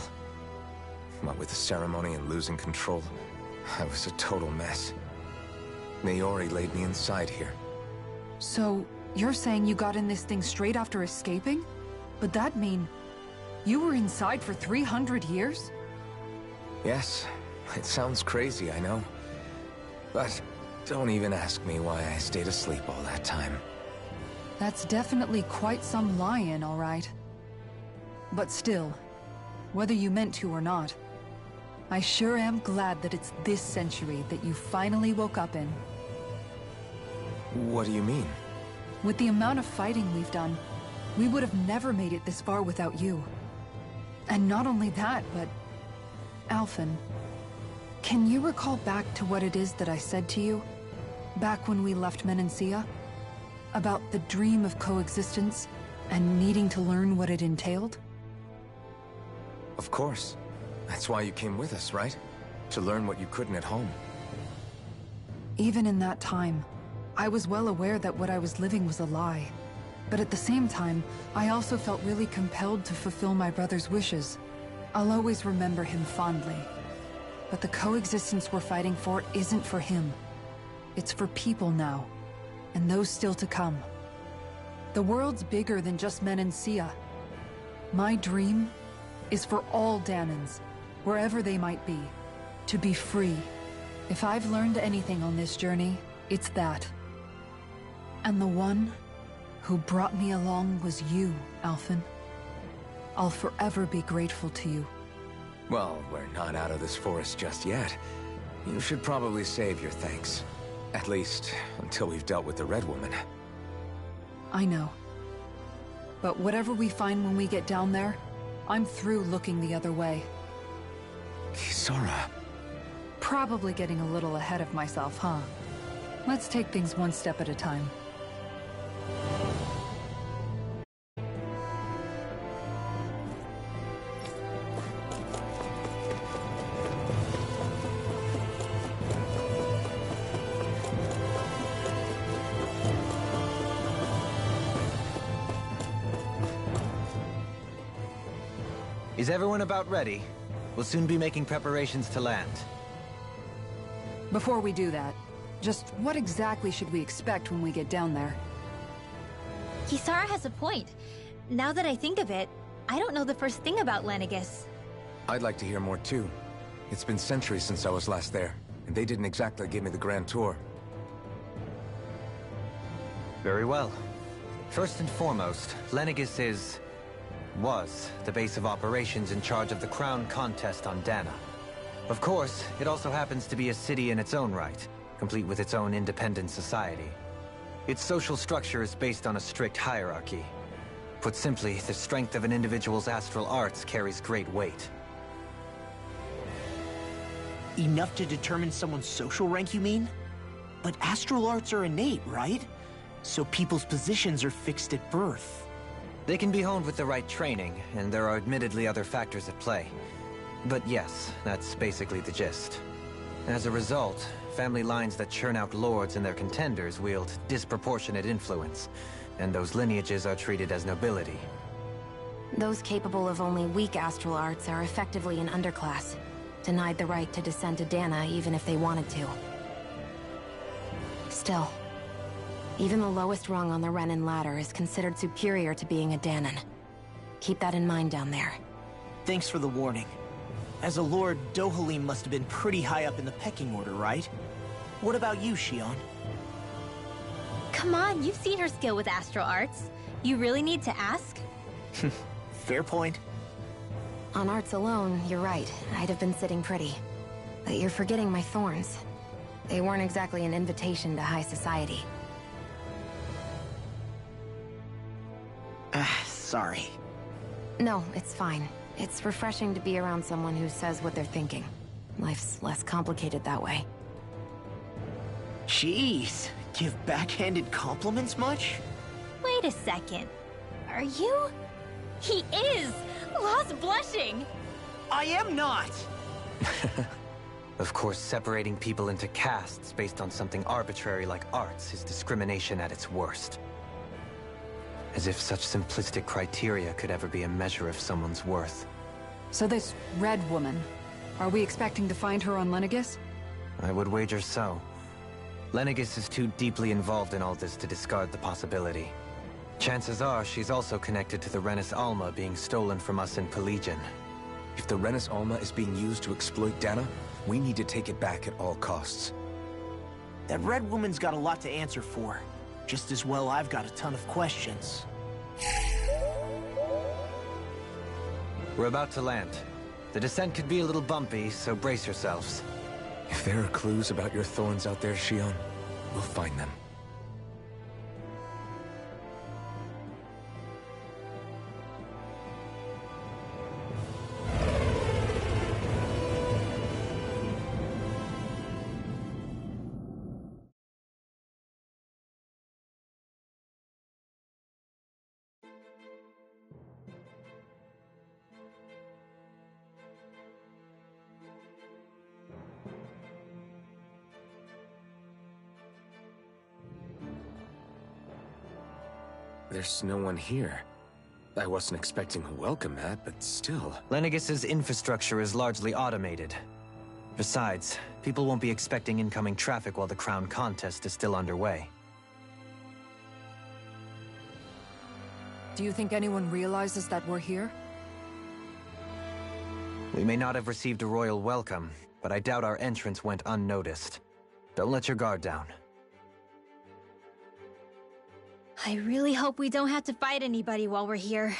What with the ceremony and losing control, I was a total mess. Naori laid me inside here. So, you're saying you got in this thing straight after escaping? But that'd mean... you were inside for 300 years? Yes, it sounds crazy, I know. But Don't even ask me why I stayed asleep all that time. That's definitely quite some lie-in, all right. But still, whether you meant to or not, I sure am glad that it's this century that you finally woke up in. What do you mean? With the amount of fighting we've done, we would have never made it this far without you. And not only that, but... Alphen, can you recall back to what it is that I said to you? Back when we left Menancia? About the dream of coexistence, and needing to learn what it entailed? Of course. That's why you came with us, right? To learn what you couldn't at home. Even in that time, I was well aware that what I was living was a lie. But at the same time, I also felt really compelled to fulfill my brother's wishes. I'll always remember him fondly. But the coexistence we're fighting for isn't for him. It's for people now, and those still to come. The world's bigger than just Menancia. My dream is for all Danans, wherever they might be, to be free. If I've learned anything on this journey, it's that. And the one who brought me along was you, Alphen. I'll forever be grateful to you. Well, we're not out of this forest just yet. You should probably save your thanks. At least, until we've dealt with the Red Woman. I know. But whatever we find when we get down there, I'm through looking the other way. Kisara. Probably getting a little ahead of myself, huh? Let's take things one step at a time. Is everyone about ready? We'll soon be making preparations to land. Before we do that, just what exactly should we expect when we get down there? Kisara has a point. Now that I think of it, I don't know the first thing about Lenegis. I'd like to hear more too. It's been centuries since I was last there, and they didn't exactly give me the grand tour. Very well. First and foremost, Lenegis was the base of operations in charge of the crown contest on Dana. Of course, it also happens to be a city in its own right, complete with its own independent society. Its social structure is based on a strict hierarchy. Put simply, the strength of an individual's astral arts carries great weight. Enough to determine someone's social rank, you mean? But astral arts are innate, right? So people's positions are fixed at birth. They can be honed with the right training, and there are admittedly other factors at play. But yes, that's basically the gist. As a result, family lines that churn out lords and their contenders wield disproportionate influence, and those lineages are treated as nobility. Those capable of only weak astral arts are effectively an underclass, denied the right to descend to Dana even if they wanted to. Still, even the lowest rung on the Renin ladder is considered superior to being a Danan. Keep that in mind down there. Thanks for the warning. As a lord, Dohalim must have been pretty high up in the pecking order, right? What about you, Shion? Come on, you've seen her skill with astral arts. You really need to ask? Fair point. On arts alone, you're right. I'd have been sitting pretty. But you're forgetting my thorns. They weren't exactly an invitation to high society. Sorry. No, it's fine. It's refreshing to be around someone who says what they're thinking. Life's less complicated that way. Jeez, give backhanded compliments much? Wait a second. Are you? He is! Lost blushing! I am not! Of course, separating people into castes based on something arbitrary like arts is discrimination at its worst. As if such simplistic criteria could ever be a measure of someone's worth. So this Red Woman, are we expecting to find her on Lenegis? I would wager so. Lenegis is too deeply involved in all this to discard the possibility. Chances are she's also connected to the Renis Alma being stolen from us in Pelegion. If the Renis Alma is being used to exploit Dana, we need to take it back at all costs. That red woman's got a lot to answer for. Just as well I've got a ton of questions. We're about to land. The descent could be a little bumpy, so brace yourselves. If there are clues about your thorns out there, Shion, we'll find them. There's no one here. I wasn't expecting a welcome mat, but still. Lenegis' infrastructure is largely automated. Besides, people won't be expecting incoming traffic while the crown contest is still underway. Do you think anyone realizes that we're here? We may not have received a royal welcome, but I doubt our entrance went unnoticed. Don't let your guard down. I really hope we don't have to fight anybody while we're here.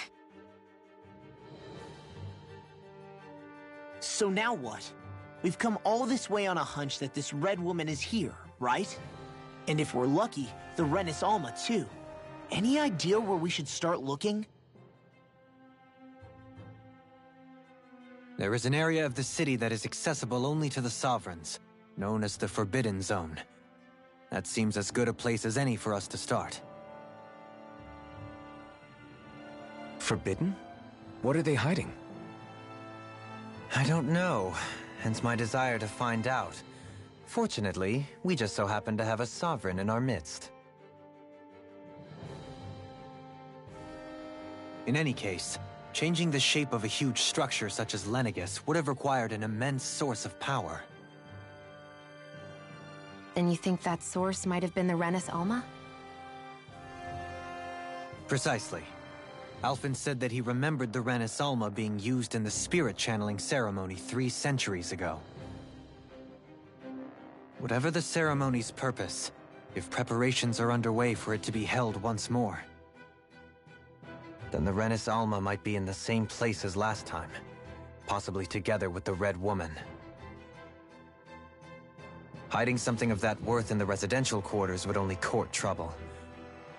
So now what? We've come all this way on a hunch that this red woman is here, right? And if we're lucky, the Renis Alma too. Any idea where we should start looking? There is an area of the city that is accessible only to the Sovereigns, known as the Forbidden Zone. That seems as good a place as any for us to start. Forbidden? What are they hiding? I don't know, hence my desire to find out. Fortunately, we just so happen to have a Sovereign in our midst. In any case, changing the shape of a huge structure such as Lenegis would have required an immense source of power. Then you think that source might have been the Renis Alma? Precisely. Alphen said that he remembered the Renis Alma being used in the spirit channeling ceremony 3 centuries ago. Whatever the ceremony's purpose, if preparations are underway for it to be held once more, then the Renis Alma might be in the same place as last time, possibly together with the Red Woman. Hiding something of that worth in the residential quarters would only court trouble.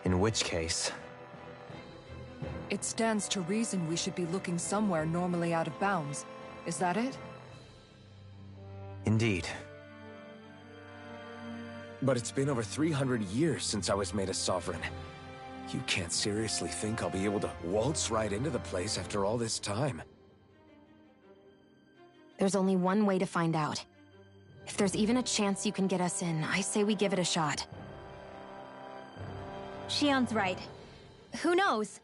In which case... It stands to reason we should be looking somewhere normally out of bounds. Is that it? Indeed. But it's been over 300 years since I was made a Sovereign. You can't seriously think I'll be able to waltz right into the place after all this time. There's only one way to find out. If there's even a chance you can get us in, I say we give it a shot. Shion's right. Who knows?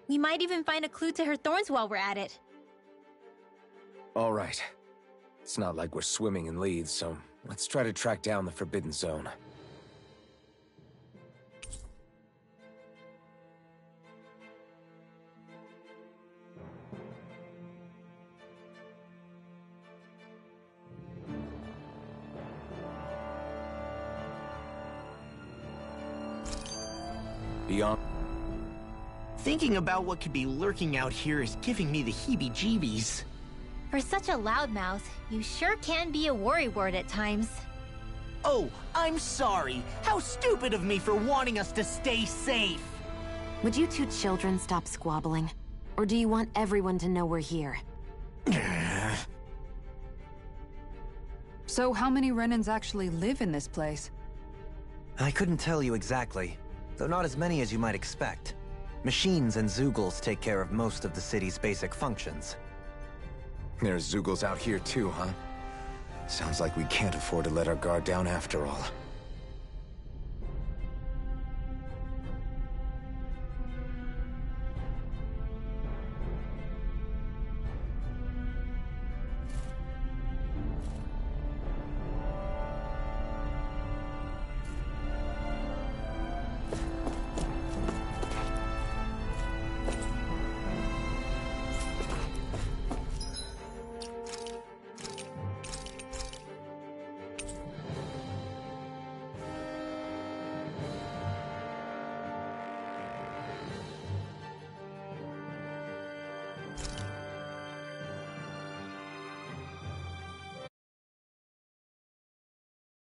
We might even find a clue to her thorns while we're at it. All right. It's not like we're swimming in leads, so let's try to track down the Forbidden Zone. Beyond... Thinking about what could be lurking out here is giving me the heebie-jeebies. For such a loudmouth, you sure can be a worrywart at times. Oh, I'm sorry. How stupid of me for wanting us to stay safe. Would you two children stop squabbling? Or do you want everyone to know we're here? So how many Renins actually live in this place? I couldn't tell you exactly, though not as many as you might expect. Machines and Zeugles take care of most of the city's basic functions. There's Zeugles out here too, huh? Sounds like we can't afford to let our guard down after all.